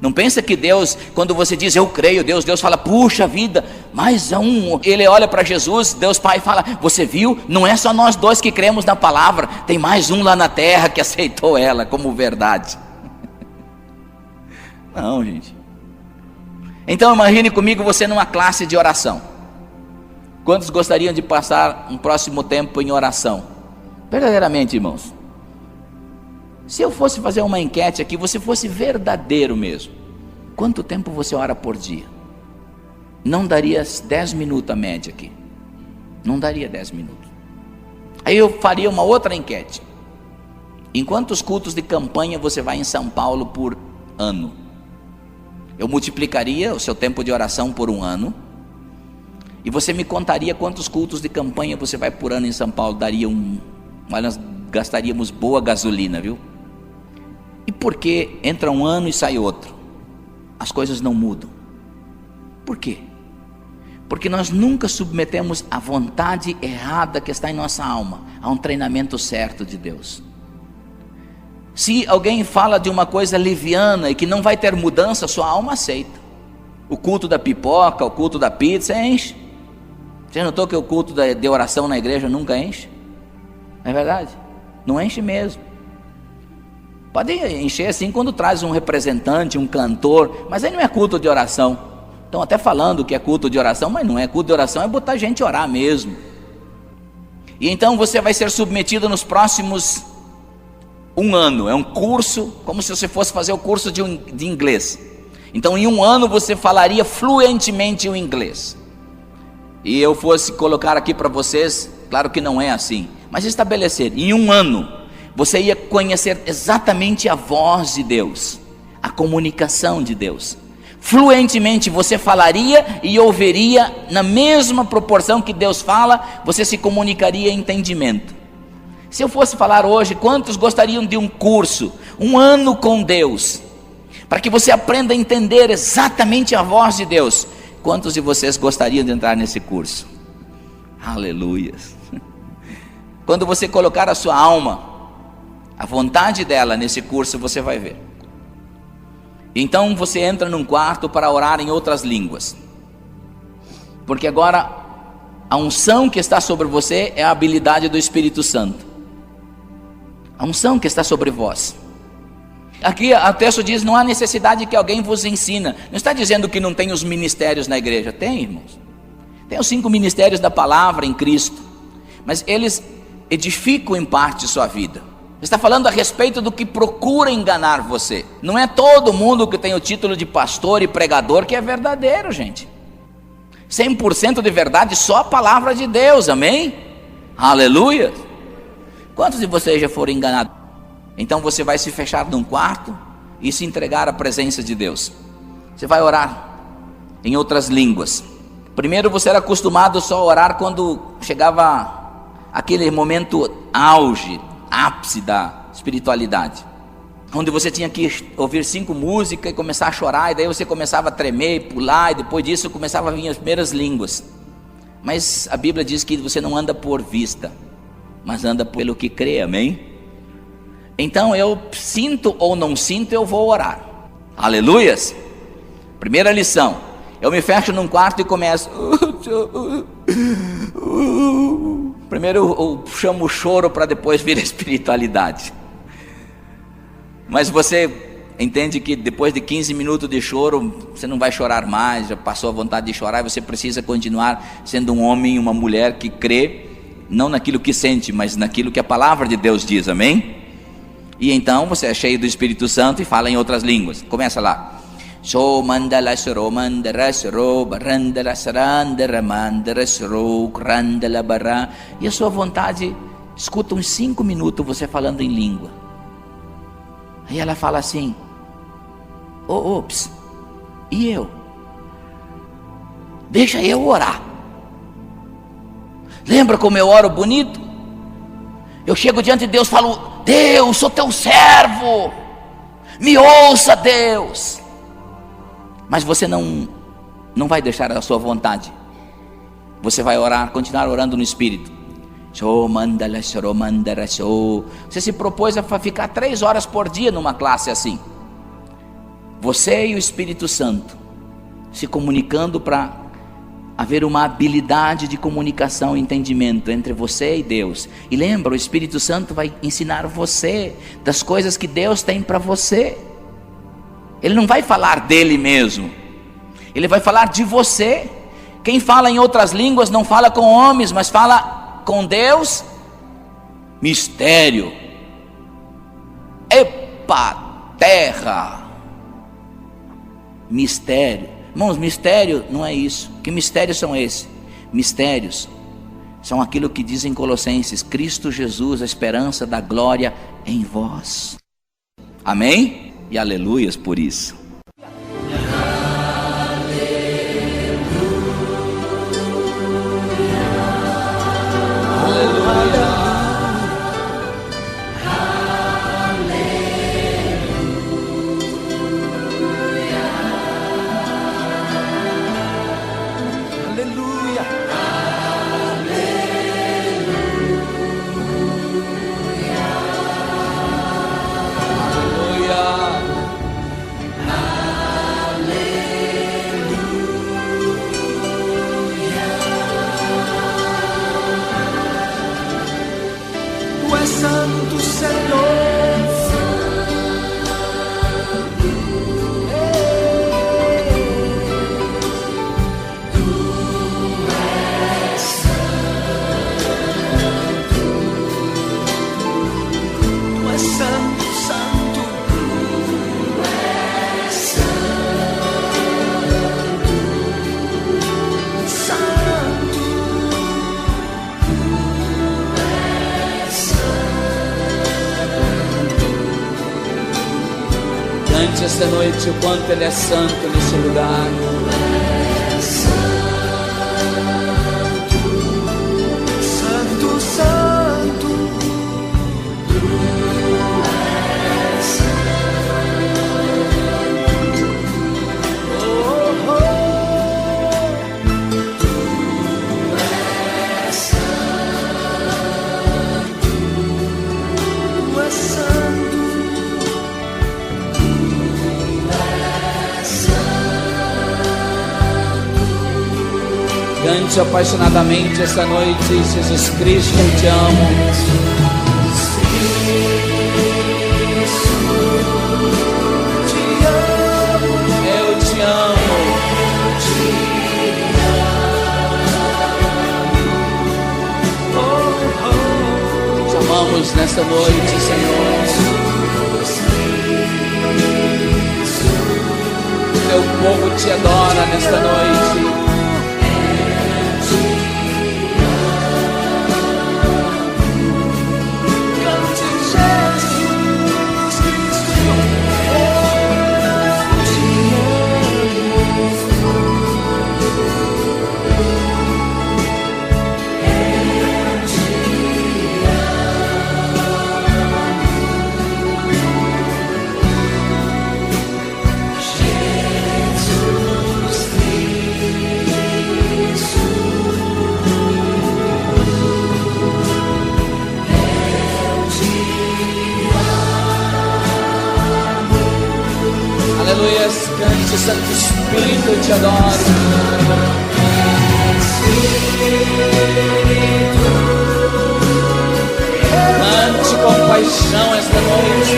Não pensa que Deus, quando você diz eu creio, Deus fala, puxa vida, mais um. Ele olha para Jesus, Deus Pai fala, você viu? Não é só nós dois que cremos na palavra, tem mais um lá na terra que aceitou ela como verdade. Não, gente. Então imagine comigo você numa classe de oração. Quantos gostariam de passar um próximo tempo em oração? Verdadeiramente, irmãos. Se eu fosse fazer uma enquete aqui, você fosse verdadeiro mesmo, quanto tempo você ora por dia? Não daria 10 minutos a média aqui. Não daria 10 minutos. Aí eu faria uma outra enquete. Em quantos cultos de campanha você vai em São Paulo por ano? Eu multiplicaria o seu tempo de oração por um ano. E você me contaria quantos cultos de campanha você vai por ano em São Paulo. Mas nós gastaríamos boa gasolina, viu? E por que entra um ano e sai outro? As coisas não mudam. Por quê? Porque nós nunca submetemos a vontade errada que está em nossa alma a um treinamento certo de Deus. Se alguém fala de uma coisa liviana e que não vai ter mudança, sua alma aceita. O culto da pipoca, o culto da pizza enche. Você notou que o culto de oração na igreja nunca enche? Não é verdade? Não enche mesmo. Pode encher assim quando traz um representante, um cantor, mas aí não é culto de oração. Estão até falando que é culto de oração, mas não é culto de oração, é botar gente a orar mesmo. E então você vai ser submetido nos próximos um ano, é um curso, como se você fosse fazer o curso de inglês. Então em um ano você falaria fluentemente o inglês. E eu fosse colocar aqui para vocês, claro que não é assim, mas estabelecer, em um ano, você ia conhecer exatamente a voz de Deus, a comunicação de Deus. Fluentemente você falaria e ouviria na mesma proporção que Deus fala, você se comunicaria em entendimento. Se eu fosse falar hoje, quantos gostariam de um curso, um ano com Deus, para que você aprenda a entender exatamente a voz de Deus? Quantos de vocês gostariam de entrar nesse curso? Aleluia! Quando você colocar a sua alma, a vontade dela nesse curso, você vai ver. Então você entra num quarto para orar em outras línguas, porque agora a unção que está sobre você é a habilidade do Espírito Santo. A unção que está sobre vós. Aqui o texto diz, não há necessidade que alguém vos ensina. Não está dizendo que não tem os ministérios na igreja. Tem, irmãos. Tem os 5 ministérios da palavra em Cristo, mas eles edificam em parte sua vida. Está falando a respeito do que procura enganar você. Não é todo mundo que tem o título de pastor e pregador que é verdadeiro, gente. 100% de verdade, só a palavra de Deus, amém? Aleluia! Quantos de vocês já foram enganados? Então você vai se fechar num quarto e se entregar à presença de Deus. Você vai orar em outras línguas. Primeiro você era acostumado só a orar quando chegava aquele momento auge, ápice da espiritualidade. onde você tinha que ouvir 5 músicas e começar a chorar, e daí você começava a tremer, pular, e depois disso começava a vir as primeiras línguas. Mas a Bíblia diz que você não anda por vista, mas anda pelo que crê, amém? Então eu sinto ou não sinto, eu vou orar. Aleluias. Primeira lição, eu me fecho num quarto e começo. Primeiro eu chamo o choro para depois vir a espiritualidade. Mas você entende que depois de 15 minutos de choro, você não vai chorar mais, já passou a vontade de chorar, e você precisa continuar sendo um homem e uma mulher que crê, não naquilo que sente, mas naquilo que a palavra de Deus diz, amém? E então você é cheio do Espírito Santo e fala em outras línguas. Começa lá. E a sua vontade, escuta uns 5 minutos você falando em língua. Aí ela fala assim: ops, e eu? Deixa eu orar. Lembra como eu oro bonito? Eu chego diante de Deus e falo: Deus, sou teu servo, me ouça, Deus. Mas você não vai deixar a sua vontade. Você vai orar, continuar orando no Espírito. Você se propôs a ficar 3 horas por dia numa classe assim. Você e o Espírito Santo se comunicando para haver uma habilidade de comunicação e entendimento entre você e Deus. E lembra, o Espírito Santo vai ensinar você das coisas que Deus tem para você. Ele não vai falar dele mesmo, ele vai falar de você. Quem fala em outras línguas não fala com homens, mas fala com Deus. Mistério. Epa, terra. Mistério. Irmãos, mistério não é isso. Que mistérios são esses? Mistérios são aquilo que diz em Colossenses: Cristo Jesus, a esperança da glória em vós. Amém? E aleluias por isso. Santo Senhor. Cante esta noite o quanto Ele é santo nesse lugar. Santo, santo, tu és santo. Oh, oh, tu és santo, tu és santo. Cante apaixonadamente esta noite: Jesus Cristo, eu te amo. Eu te amo. Te amamos nesta noite, Senhor. Teu povo te adora nesta noite. Santo, Santo Espírito, eu te adoro. Cante com paixão esta noite.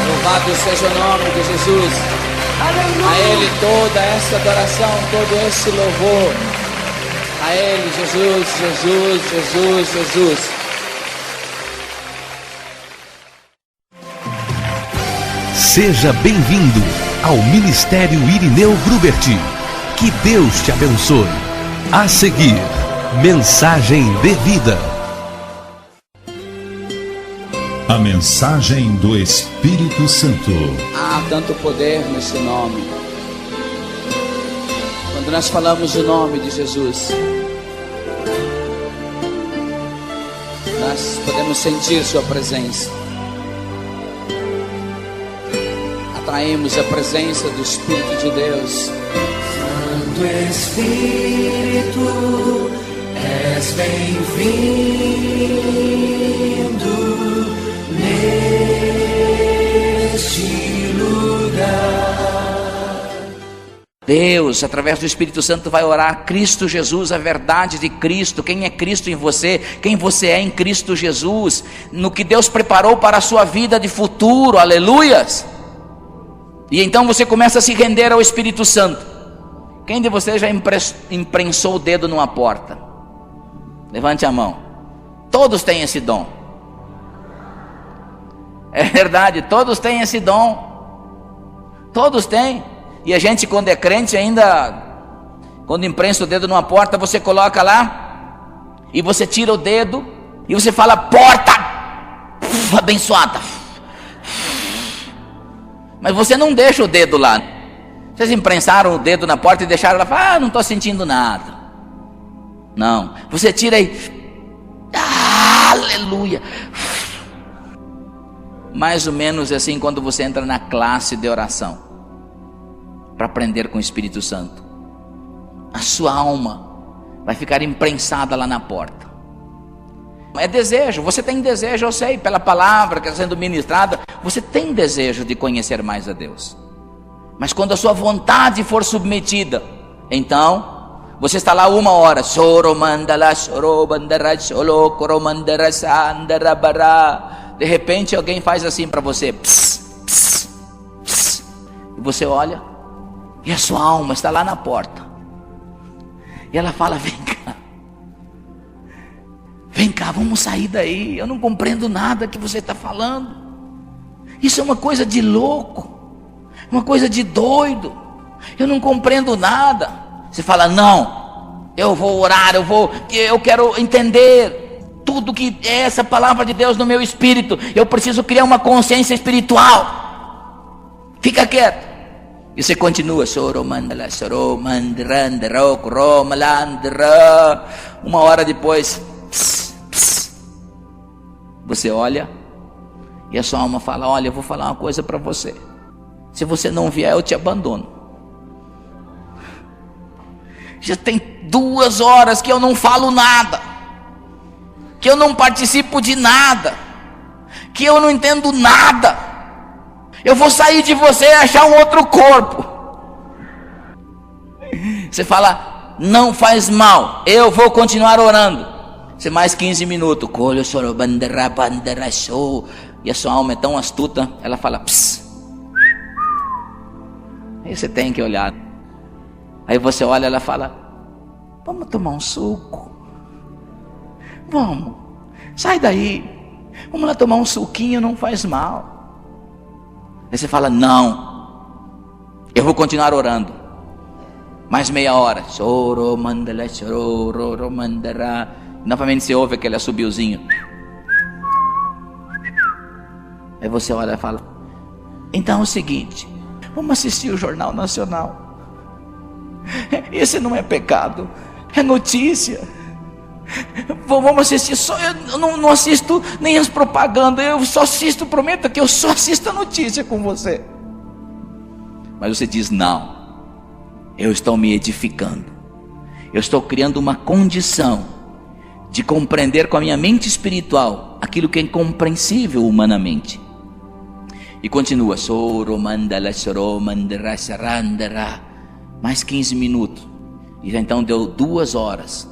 Louvado seja o nome de Jesus. A Ele toda essa adoração, todo esse louvor. A Ele, Jesus, Jesus, Jesus, Jesus. Seja bem-vindo ao Ministério Irineu Grubert. Que Deus te abençoe. A seguir, mensagem de vida. A mensagem do Espírito Santo. Há tanto poder nesse nome. Quando nós falamos o nome de Jesus, nós podemos sentir sua presença. Atraímos a presença do Espírito de Deus. Santo Espírito, és bem-vindo neste lugar. Deus, através do Espírito Santo, vai orar Cristo Jesus, a verdade de Cristo, quem é Cristo em você, quem você é em Cristo Jesus, no que Deus preparou para a sua vida de futuro, aleluias. E então você começa a se render ao Espírito Santo. Quem de vocês já imprensou o dedo numa porta? Levante a mão. Todos têm esse dom. É verdade, todos têm esse dom. Todos têm. E a gente, quando é crente ainda, quando imprensa o dedo numa porta, você coloca lá e você tira o dedo e você fala: porta abençoada. Mas você não deixa o dedo lá. Vocês imprensaram o dedo na porta e deixaram lá, ah, não estou sentindo nada. Não, você tira e aleluia. Mais ou menos assim quando você entra na classe de oração para aprender com o Espírito Santo. A sua alma vai ficar imprensada lá na porta. É desejo, você tem desejo, eu sei, pela palavra que está sendo ministrada, você tem desejo de conhecer mais a Deus. Mas quando a sua vontade for submetida, então você está lá 1 hora, de repente alguém faz assim para você, pss, pss, pss, e você olha, e a sua alma está lá na porta, e ela fala: vem cá, vamos sair daí, eu não compreendo nada que você está falando, isso é uma coisa de louco, uma coisa de doido, eu não compreendo nada. Você fala: não, eu vou orar, eu quero entender tudo que é essa palavra de Deus no meu espírito, eu preciso criar uma consciência espiritual. Fica quieto. E você continua. 1 hora depois, você olha E a sua alma fala: olha, eu vou falar uma coisa para você. Se você não vier, eu te abandono. Já tem 2 horas que eu não falo nada, que eu não participo de nada, que eu não entendo nada. Eu vou sair de você e achar um outro corpo. Você fala: não faz mal, eu vou continuar orando. Você mais 15 minutos. E a sua alma é tão astuta, ela fala: pss. Aí você tem que olhar. Aí você olha, ela fala: vamos tomar um suco. Vamos, sai daí, vamos lá tomar um suquinho, não faz mal. Aí você fala: não, eu vou continuar orando. Mais meia hora. Choro, mandala, choro, mandara. Novamente você ouve aquele assobiozinho. Aí você olha e fala: então é o seguinte, vamos assistir o Jornal Nacional. Esse não é pecado, é notícia. Vamos assistir só. Eu não assisto nem as propagandas, eu só assisto, prometo que eu só assisto a notícia com você. Mas você diz: não, eu estou me edificando, eu estou criando uma condição de compreender com a minha mente espiritual aquilo que é incompreensível humanamente. E continua. Mais 15 minutos. E então deu 2 horas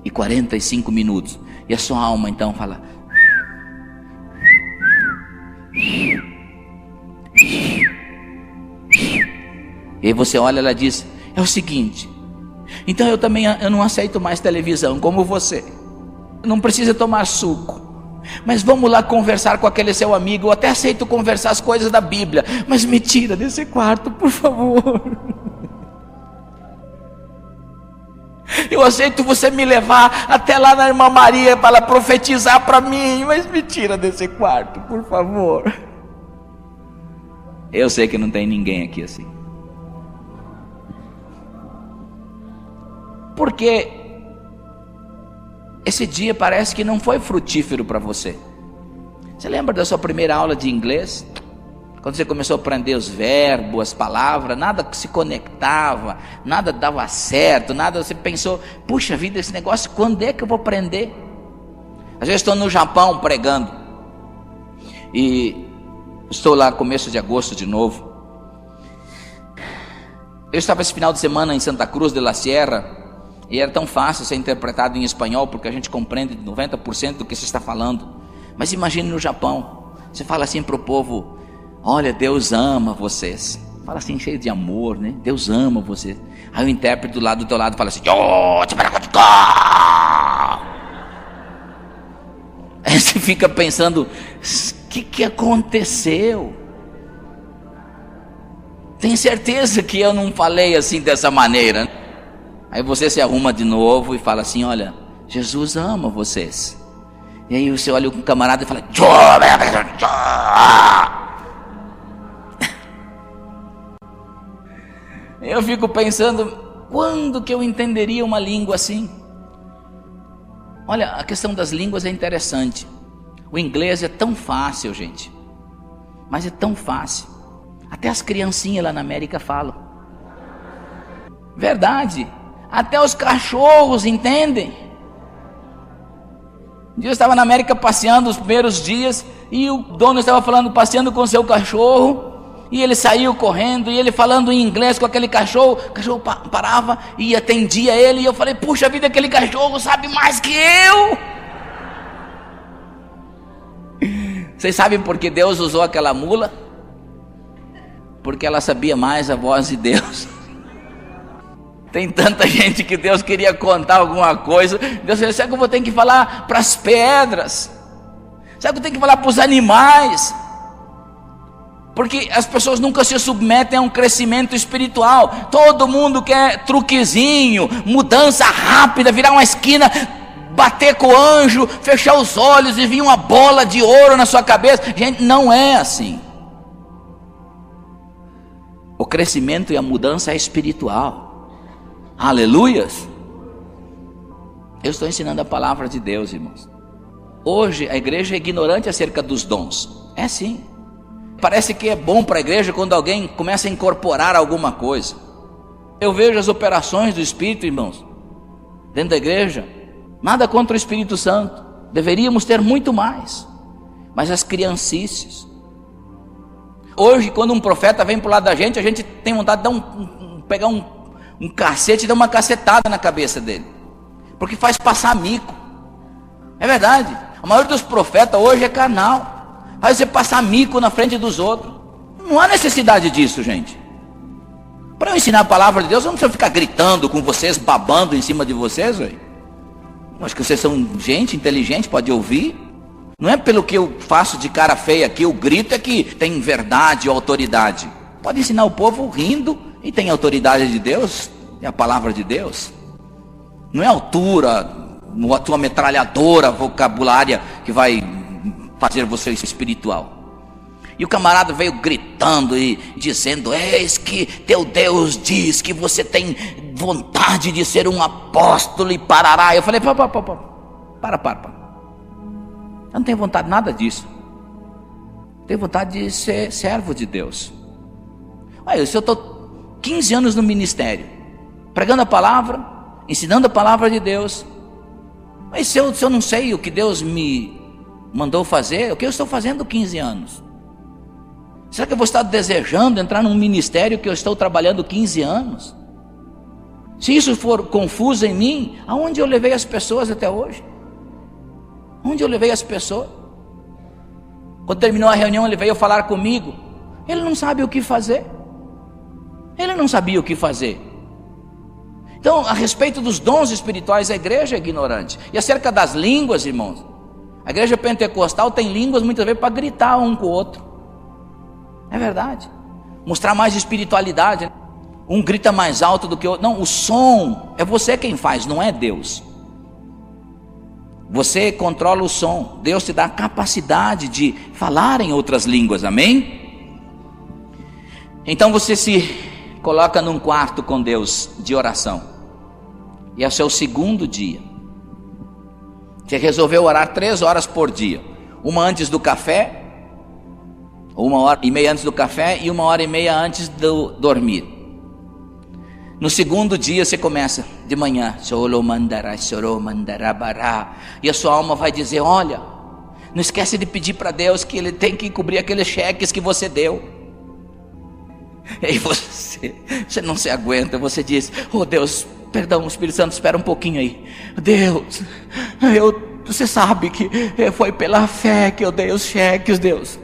e 45 minutos. E a sua alma então fala: e aí você olha, ela diz: é o seguinte, então eu não aceito mais televisão como você. Não precisa tomar suco, mas vamos lá conversar com aquele seu amigo. Eu até aceito conversar as coisas da Bíblia, mas me tira desse quarto, por favor. Eu aceito você me levar até lá na irmã Maria para ela profetizar para mim, mas me tira desse quarto, por favor. Eu sei que não tem ninguém aqui assim. Porque esse dia parece que não foi frutífero para você. Você lembra da sua primeira aula de inglês? Quando você começou a aprender os verbos, as palavras, nada que se conectava, nada dava certo, nada, você pensou: puxa vida, esse negócio, quando é que eu vou aprender? Às vezes estou no Japão pregando, e estou lá começo de agosto de novo. Eu estava esse final de semana em Santa Cruz de la Sierra, e era tão fácil ser interpretado em espanhol, porque a gente compreende 90% do que se está falando. Mas imagine no Japão, você fala assim para o povo: olha, Deus ama vocês. Fala assim, cheio de amor, né? Deus ama vocês. Aí o intérprete do lado do teu lado fala assim: aí você fica pensando: o que aconteceu? Tem certeza que eu não falei assim dessa maneira? Aí você se arruma de novo e fala assim: olha, Jesus ama vocês. E aí você olha o camarada e fala: eu fico pensando, quando que eu entenderia uma língua assim? Olha, a questão das línguas é interessante. O inglês é tão fácil, gente, mas é tão fácil. Até as criancinhas lá na América falam. Verdade. Até os cachorros entendem. Um dia eu estava na América passeando os primeiros dias, e o dono estava passeando com o seu cachorro, e ele saiu correndo, e ele falando em inglês com aquele cachorro. O cachorro parava e atendia ele, e eu falei: puxa vida, aquele cachorro sabe mais que eu. Vocês sabem por que Deus usou aquela mula? Porque ela sabia mais a voz de Deus. Tem tanta gente que Deus queria contar alguma coisa. Deus disse: será que eu vou ter que falar para as pedras? Será que eu tenho que falar para os animais? Porque as pessoas nunca se submetem a um crescimento espiritual. Todo mundo quer truquezinho, mudança rápida, virar uma esquina, bater com o anjo, fechar os olhos e vir uma bola de ouro na sua cabeça. Gente, não é assim. O crescimento e a mudança é espiritual. Aleluias. Eu estou ensinando a palavra de Deus, irmãos. Hoje a igreja é ignorante acerca dos dons. É sim. Parece que é bom para a igreja quando alguém começa a incorporar alguma coisa. Eu vejo as operações do Espírito, irmãos, dentro da igreja. Nada contra o Espírito Santo, deveríamos ter muito mais. Mas as criancices. Hoje, quando um profeta vem para o lado da gente, a gente tem vontade de dar pegar um cacete e dar uma cacetada na cabeça dele, porque faz passar mico. É verdade. A maioria dos profetas hoje é carnal, faz você passar mico na frente dos outros. Não há necessidade disso, gente. Para eu ensinar a palavra de Deus, eu não preciso ficar gritando com vocês, babando em cima de vocês, velho. Acho que vocês são gente inteligente, pode ouvir. Não é pelo que eu faço de cara feia aqui, o grito é que tem verdade ou autoridade. Pode ensinar o povo rindo e tem autoridade de Deus, é a palavra de Deus. Não é altura, a tua metralhadora vocabulária que vai fazer você espiritual. E o camarada veio gritando e dizendo: eis que teu Deus diz que você tem vontade de ser um apóstolo e parará. Eu falei: para. Eu não tenho vontade de nada disso. Eu tenho vontade de ser servo de Deus. Olha, se eu estou 15 anos no ministério, pregando a palavra, ensinando a palavra de Deus, mas se eu não sei o que Deus me mandou fazer, o que eu estou fazendo 15 anos? Será que eu vou estar desejando entrar num ministério que eu estou trabalhando 15 anos? Se isso for confuso em mim, aonde eu levei as pessoas até hoje? Onde eu levei as pessoas? Quando terminou a reunião, ele veio falar comigo. Ele não sabe o que fazer. Ele não sabia o que fazer. Então, a respeito dos dons espirituais, a igreja é ignorante. E acerca das línguas, irmãos, a igreja pentecostal tem línguas muitas vezes para gritar um com o outro. É verdade. Mostrar mais espiritualidade. Um grita mais alto do que o outro. Não, o som é você quem faz, não é Deus. Você controla o som. Deus te dá a capacidade de falar em outras línguas, amém? Então você se coloca num quarto com Deus de oração, e é o seu segundo dia. Você resolveu orar 3 horas por dia, uma antes do café, 1h30 antes do café e 1h30 antes do dormir. No segundo dia você começa de manhã, e a sua alma vai dizer: olha, não esquece de pedir para Deus que Ele tem que cobrir aqueles cheques que você deu. E aí você não se aguenta, você diz: oh Deus, perdão, Espírito Santo, espera um pouquinho aí. Deus, você sabe que foi pela fé que eu dei os cheques, Deus.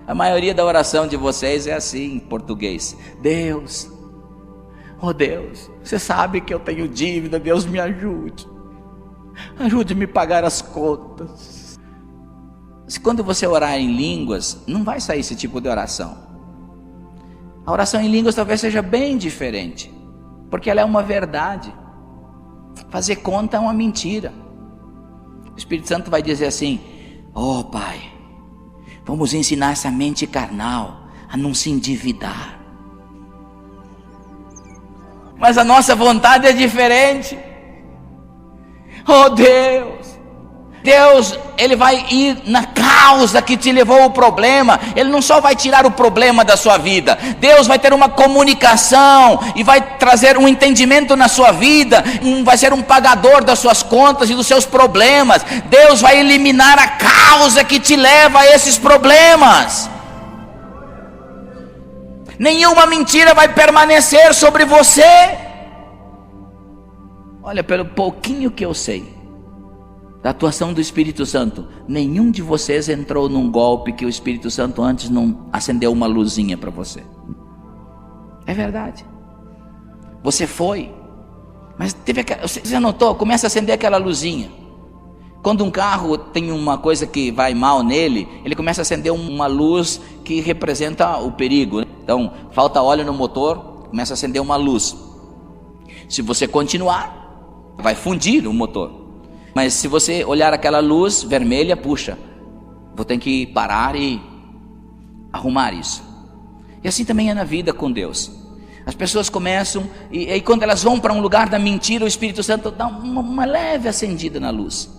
A maioria da oração de vocês é assim em português: Deus, oh Deus, você sabe que eu tenho dívida, Deus me ajude. Ajude-me a pagar as contas. Mas quando você orar em línguas, não vai sair esse tipo de oração. A oração em línguas talvez seja bem diferente, porque ela é uma verdade. Fazer conta é uma mentira. O Espírito Santo vai dizer assim: oh Pai, vamos ensinar essa mente carnal a não se endividar. Mas a nossa vontade é diferente. Oh Deus, Ele vai ir na causa que te levou ao problema. Ele não só vai tirar o problema da sua vida, Deus vai ter uma comunicação e vai trazer um entendimento na sua vida, vai ser um pagador das suas contas e dos seus problemas. Deus vai eliminar a causa que te leva a esses problemas. Nenhuma mentira vai permanecer sobre você. Olha, pelo pouquinho que eu sei da atuação do Espírito Santo, nenhum de vocês entrou num golpe que o Espírito Santo antes não acendeu uma luzinha para você. É verdade. Você foi, mas teve aquela, você já notou? Começa a acender aquela luzinha. Quando um carro tem uma coisa que vai mal nele, ele começa a acender uma luz que representa o perigo. Então, falta óleo no motor, começa a acender uma luz. Se você continuar, vai fundir o motor. Mas se você olhar aquela luz vermelha, puxa, vou ter que parar e arrumar isso. E assim também é na vida com Deus. As pessoas começam, e quando elas vão para um lugar da mentira, o Espírito Santo dá uma leve acendida na luz.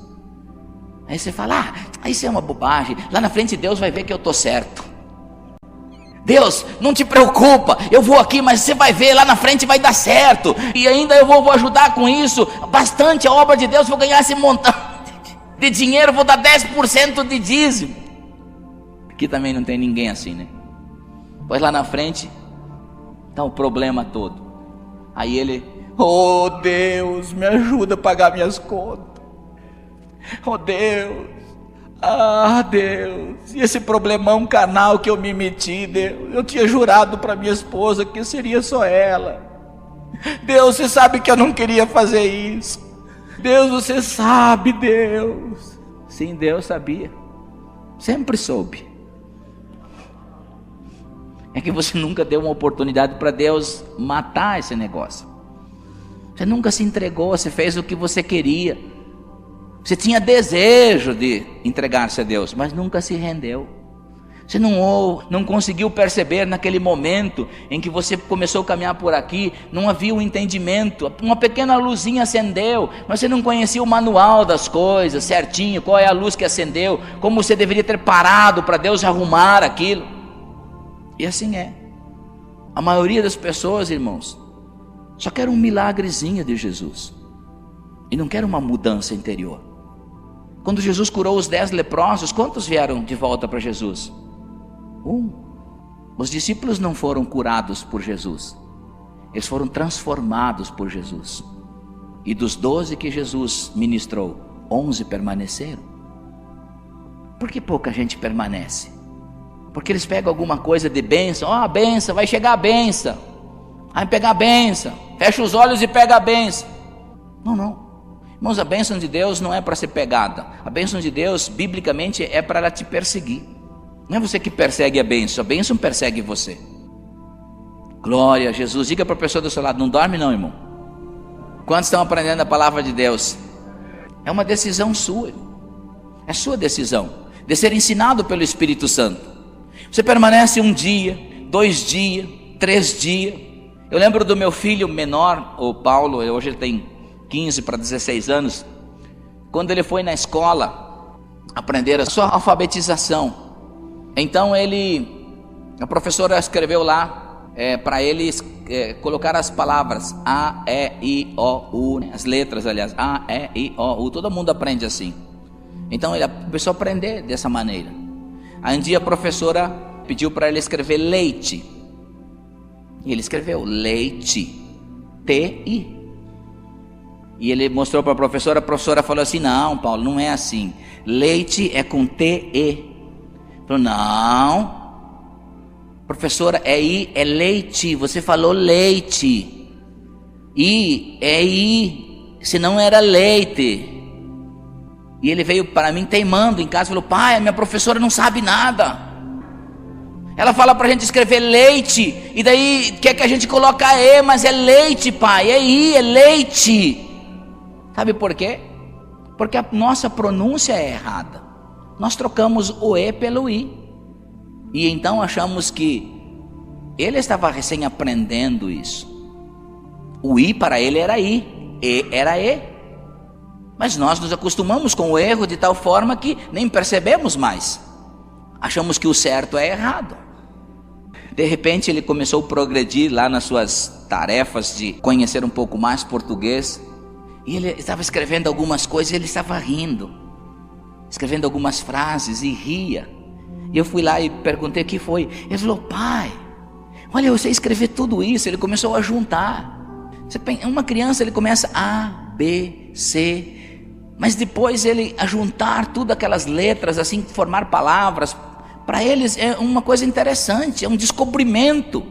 Aí você fala, isso é uma bobagem, lá na frente Deus vai ver que eu estou certo. Deus, não te preocupa, eu vou aqui, mas você vai ver, lá na frente vai dar certo, e ainda eu vou ajudar com isso, bastante a obra de Deus, vou ganhar esse montão de dinheiro, vou dar 10% de dízimo. Aqui também não tem ninguém assim, né? Pois lá na frente está o problema todo. Aí ele, oh Deus, me ajuda a pagar minhas contas. Oh Deus, Deus, e esse problemão carnal que eu me meti, Deus, eu tinha jurado para minha esposa que seria só ela. Deus, você sabe que eu não queria fazer isso. Deus, você sabe, Deus. Sim, Deus sabia, sempre soube. É que você nunca deu uma oportunidade para Deus matar esse negócio. Você nunca se entregou, você fez o que você queria. Você tinha desejo de entregar-se a Deus, mas nunca se rendeu. Você não conseguiu perceber naquele momento em que você começou a caminhar por aqui, não havia um entendimento, uma pequena luzinha acendeu, mas você não conhecia o manual das coisas certinho, qual é a luz que acendeu, como você deveria ter parado para Deus arrumar aquilo. E assim é. A maioria das pessoas, irmãos, só quer um milagrezinho de Jesus e não quer uma mudança interior. Quando Jesus curou os 10 leprosos, quantos vieram de volta para Jesus? 1. Os discípulos não foram curados por Jesus, eles foram transformados por Jesus. E dos 12 que Jesus ministrou, 11 permaneceram. Por que pouca gente permanece? Porque eles pegam alguma coisa de bênção. A bênção, vai chegar a bênção, vai pegar a bênção, fecha os olhos e pega a bênção. Não. Irmãos, a bênção de Deus não é para ser pegada. A bênção de Deus, biblicamente, é para ela te perseguir. Não é você que persegue a bênção persegue você. Glória a Jesus. Diga para a pessoa do seu lado, não dorme não, irmão. Quantos estão aprendendo a palavra de Deus? É uma decisão sua, é sua decisão de ser ensinado pelo Espírito Santo. Você permanece 1 dia, 2 dias, 3 dias. Eu lembro do meu filho menor, o Paulo, hoje ele tem 15 para 16 anos, quando ele foi na escola aprender a sua alfabetização. Então a professora escreveu lá para ele colocar as palavras A, E, I, O, U, as letras, aliás, A, E, I, O, U, todo mundo aprende assim. Então ele começou a aprender dessa maneira. Aí um dia a professora pediu para ele escrever leite, e ele escreveu leite, T-I. E ele mostrou para a professora falou assim, não Paulo, não é assim, leite é com T-E. Falou, não professora, é I, é leite, você falou leite, I, é I, senão era leite. E ele veio para mim teimando em casa, falou, pai, a minha professora não sabe nada, ela fala para a gente escrever leite, e daí quer que a gente coloque E, mas é leite, pai, é I, é leite. Sabe por quê? Porque a nossa pronúncia é errada. Nós trocamos o E pelo I. E então achamos que ele estava recém aprendendo isso. O I para ele era I, E era E. Mas nós nos acostumamos com o erro de tal forma que nem percebemos mais. Achamos que o certo é errado. De repente ele começou a progredir lá nas suas tarefas de conhecer um pouco mais português. E ele estava escrevendo algumas coisas, ele estava rindo, escrevendo algumas frases e ria. E eu fui lá e perguntei o que foi. Ele falou, pai, olha, eu sei escrever tudo isso. Ele começou a juntar. Uma criança, ele começa A, B, C, mas depois ele a juntar tudo aquelas letras, assim, formar palavras. Para eles é uma coisa interessante, é um descobrimento.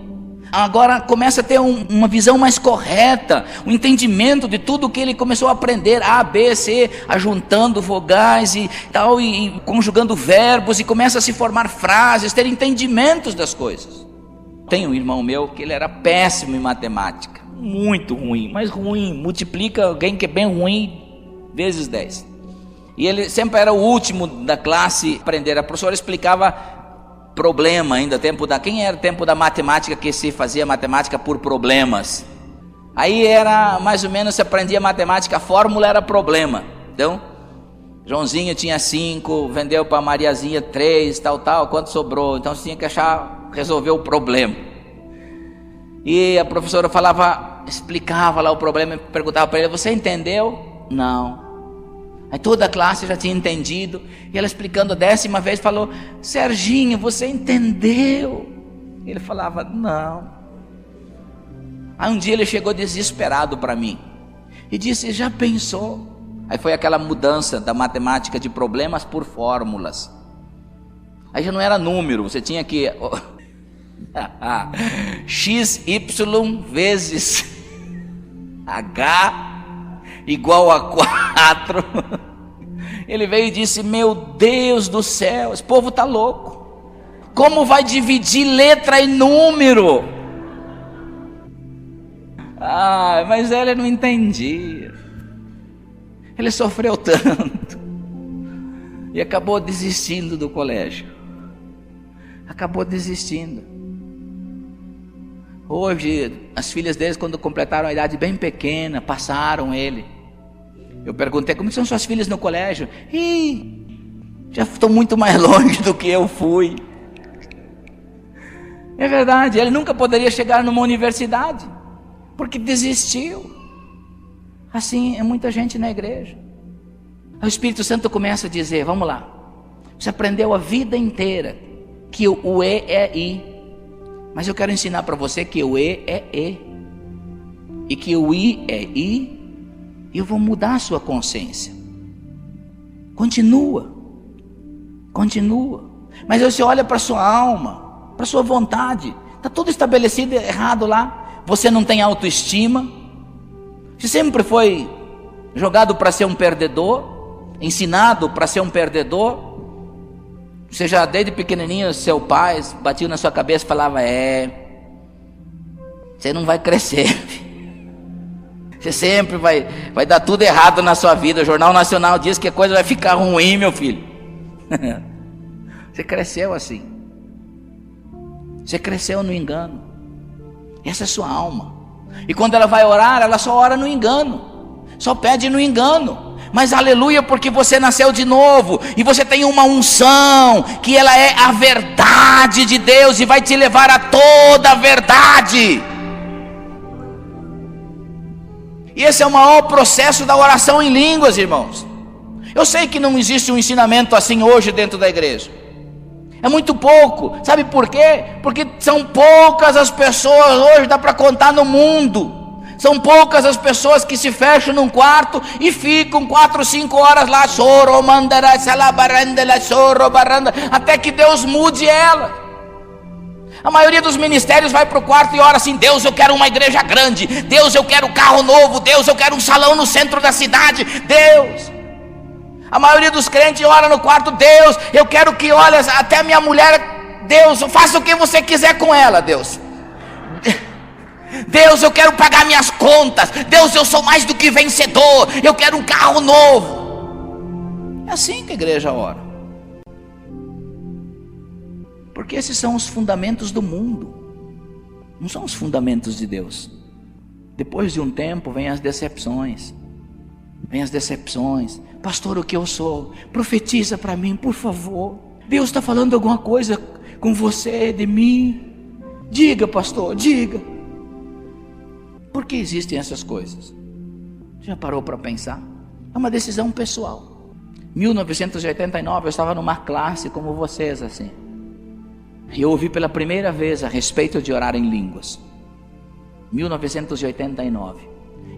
Agora começa a ter uma visão mais correta, um entendimento de tudo que ele começou a aprender, A, B, C, ajuntando vogais e tal, e conjugando verbos, e começa a se formar frases, ter entendimentos das coisas. Tem um irmão meu que ele era péssimo em matemática, muito ruim, mas ruim, multiplica alguém que é bem ruim vezes 10. E ele sempre era o último da classe a aprender. A professora explicava problema ainda, quem era o tempo da matemática que se fazia matemática por problemas? Aí era mais ou menos, se aprendia matemática, a fórmula era problema. Então Joãozinho tinha 5, vendeu para Mariazinha 3, tal, quanto sobrou? Então você tinha que resolver o problema. E a professora explicava lá o problema, e perguntava para ele: você entendeu? Não. Aí toda a classe já tinha entendido, e ela explicando a 10ª vez falou: Serginho, você entendeu? Ele falava: não. Aí um dia ele chegou desesperado para mim e disse: já pensou? Aí foi aquela mudança da matemática de problemas por fórmulas. Aí já não era número, você tinha que XY vezes H igual a 4. Ele veio e disse: meu Deus do céu, esse povo está louco. Como vai dividir letra e número? Mas ele não entendia. Ele sofreu tanto e acabou desistindo do colégio. Acabou desistindo. Hoje, as filhas deles, quando completaram a idade bem pequena, passaram ele. Eu perguntei: como são suas filhas no colégio? Já estão muito mais longe do que eu fui. É verdade, ele nunca poderia chegar numa universidade, porque desistiu. Assim é muita gente na igreja. O Espírito Santo começa a dizer: vamos lá, você aprendeu a vida inteira que o E é I, mas eu quero ensinar para você que o E é E, e que o I é I, e eu vou mudar a sua consciência. Continua. Mas você olha para a sua alma, para a sua vontade, está tudo estabelecido errado lá. Você não tem autoestima, você sempre foi jogado para ser um perdedor, ensinado para ser um perdedor. Você já desde pequenininho, seu pai batia na sua cabeça e falava: você não vai crescer, você sempre vai dar tudo errado na sua vida. O Jornal Nacional diz que a coisa vai ficar ruim, meu filho. Você cresceu assim, você cresceu no engano. Essa é a sua alma. E quando ela vai orar, ela só ora no engano, só pede no engano. Mas aleluia, porque você nasceu de novo, e você tem uma unção, que ela é a verdade de Deus, e vai te levar a toda a verdade. E esse é o maior processo da oração em línguas, irmãos. Eu sei que não existe um ensinamento assim hoje dentro da igreja, é muito pouco. Sabe por quê? Porque são poucas as pessoas hoje, dá para contar no mundo. São poucas as pessoas que se fecham num quarto e ficam 4 ou 5 horas lá, até que Deus mude ela. A maioria dos ministérios vai para o quarto e ora assim: Deus, eu quero uma igreja grande. Deus, eu quero um carro novo. Deus, eu quero um salão no centro da cidade. Deus. A maioria dos crentes ora no quarto: Deus, eu quero que, olha, até a minha mulher, Deus, faça o que você quiser com ela, Deus. Deus, eu quero pagar minhas contas. Deus, eu sou mais do que vencedor. Eu quero um carro novo. É assim que a igreja ora. Porque esses são os fundamentos do mundo, não são os fundamentos de Deus. Depois de um tempo vem as decepções. Pastor, o que eu sou? Profetiza para mim, por favor. Deus está falando alguma coisa com você, de mim. Diga, pastor, diga. Por que existem essas coisas? Já parou para pensar? É uma decisão pessoal. 1989 eu estava numa classe como vocês assim, e eu ouvi pela primeira vez a respeito de orar em línguas. 1989.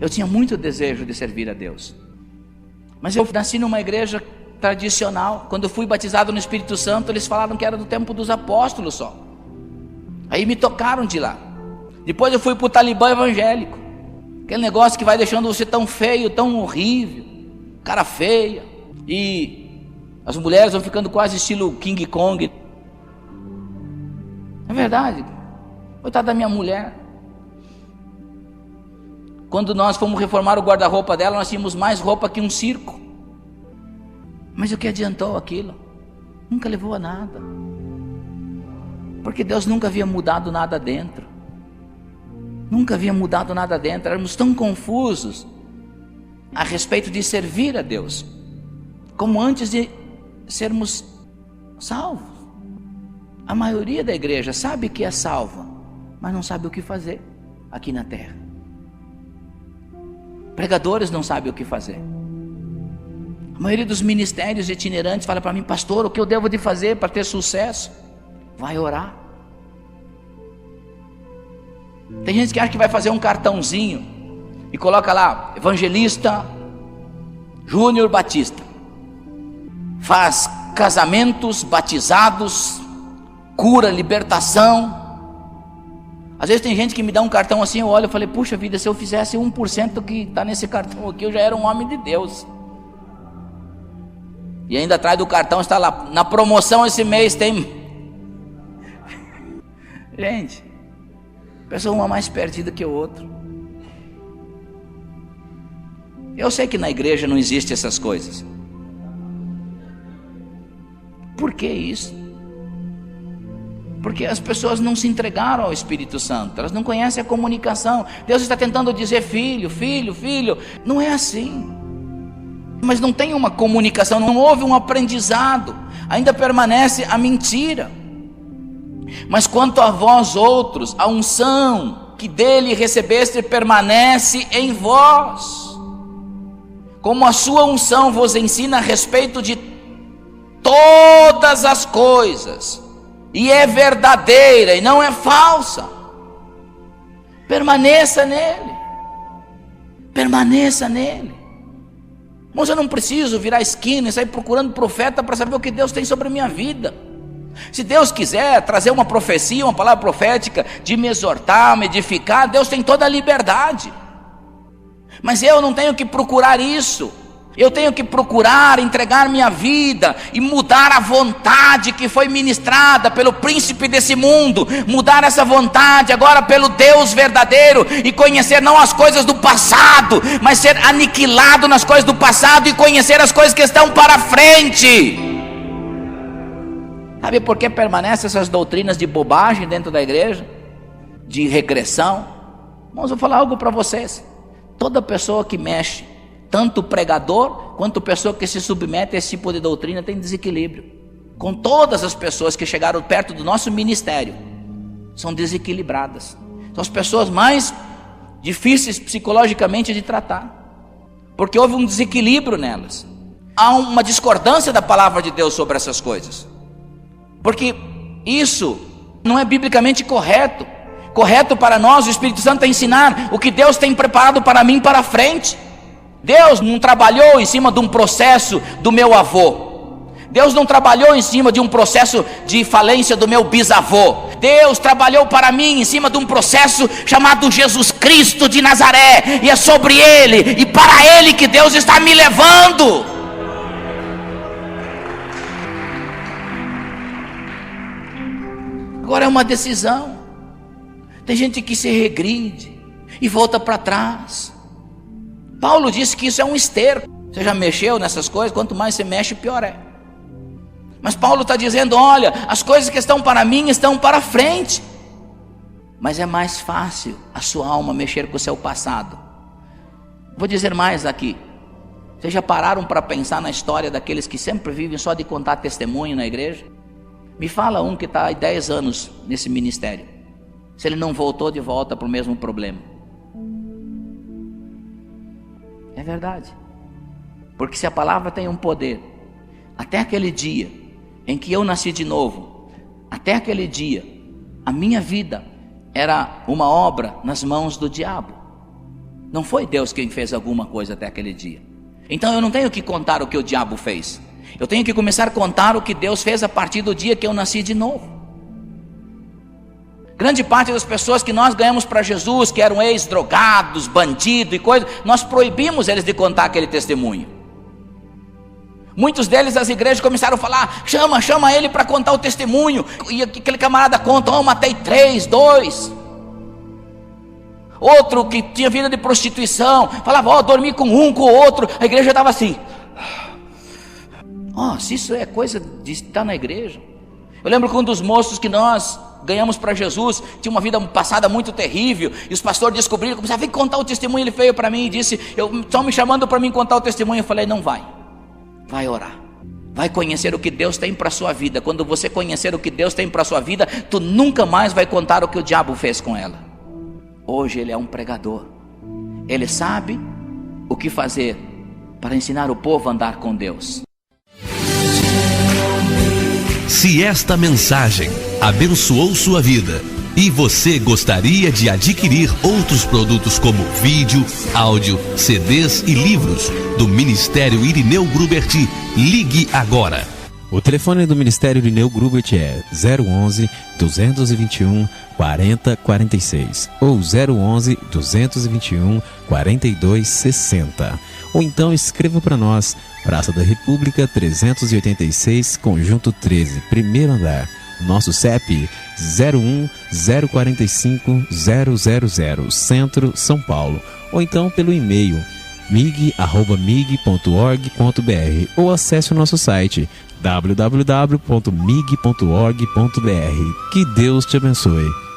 Eu tinha muito desejo de servir a Deus, mas eu nasci numa igreja tradicional. Quando eu fui batizado no Espírito Santo, eles falaram que era do tempo dos apóstolos só. Aí me tocaram de lá. Depois eu fui para o Talibã evangélico, aquele negócio que vai deixando você tão feio, tão horrível, cara feia, e as mulheres vão ficando quase estilo King Kong. É verdade, coitada da minha mulher. Quando nós fomos reformar o guarda-roupa dela, nós tínhamos mais roupa que um circo. Mas o que adiantou aquilo? Nunca levou a nada, porque Deus nunca havia mudado nada dentro. Éramos tão confusos a respeito de servir a Deus. como antes de sermos salvos. A maioria da igreja sabe que é salva, mas não sabe o que fazer aqui na terra. Pregadores não sabem o que fazer. A maioria dos ministérios itinerantes fala para mim: pastor, o que eu devo de fazer para ter sucesso? Vai orar. Tem gente que acha que vai fazer um cartãozinho e coloca lá: evangelista Júnior Batista, faz casamentos, batizados, cura, libertação. Às vezes tem gente que me dá um cartão assim, eu olho e falei: puxa vida, se eu fizesse 1% do que está nesse cartão aqui, eu já era um homem de Deus. E ainda atrás do cartão está lá: na promoção esse mês tem. Gente, a pessoa uma mais perdida que o outro. Eu sei que na igreja não existe essas coisas. Por que isso? Porque as pessoas não se entregaram ao Espírito Santo, elas não conhecem a comunicação. Deus está tentando dizer: filho, filho, filho. Não é assim. Mas não tem uma comunicação, não houve um aprendizado, ainda permanece a mentira. Mas quanto a vós outros, a unção que dele recebeste permanece em vós. Como a sua unção vos ensina a respeito de todas as coisas, e é verdadeira e não é falsa, permaneça nele. Permaneça nele. Mas eu não preciso virar esquina e sair procurando profeta para saber o que Deus tem sobre a minha vida. Se Deus quiser trazer uma profecia, uma palavra profética, de me exortar, me edificar, Deus tem toda a liberdade. Mas eu não tenho que procurar isso. Eu tenho que procurar entregar minha vida e mudar a vontade que foi ministrada pelo príncipe desse mundo. Mudar essa vontade agora pelo Deus verdadeiro e conhecer não as coisas do passado, mas ser aniquilado nas coisas do passado e conhecer as coisas que estão para frente. Sabe por que permanecem essas doutrinas de bobagem dentro da igreja? De regressão? Irmãos, vou falar algo para vocês. Toda pessoa que mexe, tanto pregador quanto pessoa que se submete a esse tipo de doutrina, tem desequilíbrio. Com todas as pessoas que chegaram perto do nosso ministério, são desequilibradas. São as pessoas mais difíceis psicologicamente de tratar, porque houve um desequilíbrio nelas. Há uma discordância da palavra de Deus sobre essas coisas, porque isso não é biblicamente correto. Correto para nós, o Espírito Santo, é ensinar o que Deus tem preparado para mim para frente. Deus não trabalhou em cima de um processo do meu avô. Deus não trabalhou em cima de um processo de falência do meu bisavô. Deus trabalhou para mim em cima de um processo chamado Jesus Cristo de Nazaré. E é sobre Ele e para Ele que Deus está me levando. Agora é uma decisão. Tem gente que se regride e volta para trás. Paulo disse que isso é um esterco. Você já mexeu nessas coisas? Quanto mais você mexe, pior é. Mas Paulo está dizendo: olha, as coisas que estão para mim estão para frente. Mas é mais fácil a sua alma mexer com o seu passado. Vou dizer mais aqui. Vocês já pararam para pensar na história daqueles que sempre vivem só de contar testemunho na igreja? Me fala um que está há 10 anos nesse ministério, se ele não voltou de volta para o mesmo problema. É verdade. Porque se a palavra tem um poder, até aquele dia em que eu nasci de novo, até aquele dia, a minha vida era uma obra nas mãos do diabo. Não foi Deus quem fez alguma coisa até aquele dia. Então eu não tenho que contar o que o diabo fez. Eu tenho que começar a contar o que Deus fez a partir do dia que eu nasci de novo. Grande parte das pessoas que nós ganhamos para Jesus, que eram ex-drogados, bandidos e coisas, nós proibimos eles de contar aquele testemunho. Muitos deles, as igrejas começaram a falar: chama ele para contar o testemunho. E aquele camarada conta: eu matei 3, 2. Outro que tinha vida de prostituição, falava: dormi com um, com o outro. A igreja estava assim. Se isso é coisa de estar na igreja. Eu lembro que um dos moços que nós ganhamos para Jesus tinha uma vida passada muito terrível, e os pastores descobriram, começaram: vem contar o testemunho. Ele veio para mim e disse: estão me chamando para mim contar o testemunho. Eu falei: não vai. vai orar. Vai conhecer o que Deus tem para a sua vida. Quando você conhecer o que Deus tem para a sua vida, tu nunca mais vai contar o que o diabo fez com ela. Hoje ele é um pregador. Ele sabe o que fazer para ensinar o povo a andar com Deus. Se esta mensagem abençoou sua vida e você gostaria de adquirir outros produtos como vídeo, áudio, CDs e livros do Ministério Irineu Grubert, ligue agora. O telefone do Ministério Irineu Grubert é 011 221 4046 ou 011 221 4260. Ou então escreva para nós, Praça da República 386, Conjunto 13, primeiro andar. Nosso CEP 01 045 000, Centro, São Paulo. Ou então pelo e-mail mig@mig.org.br ou acesse o nosso site www.mig.org.br. Que Deus te abençoe.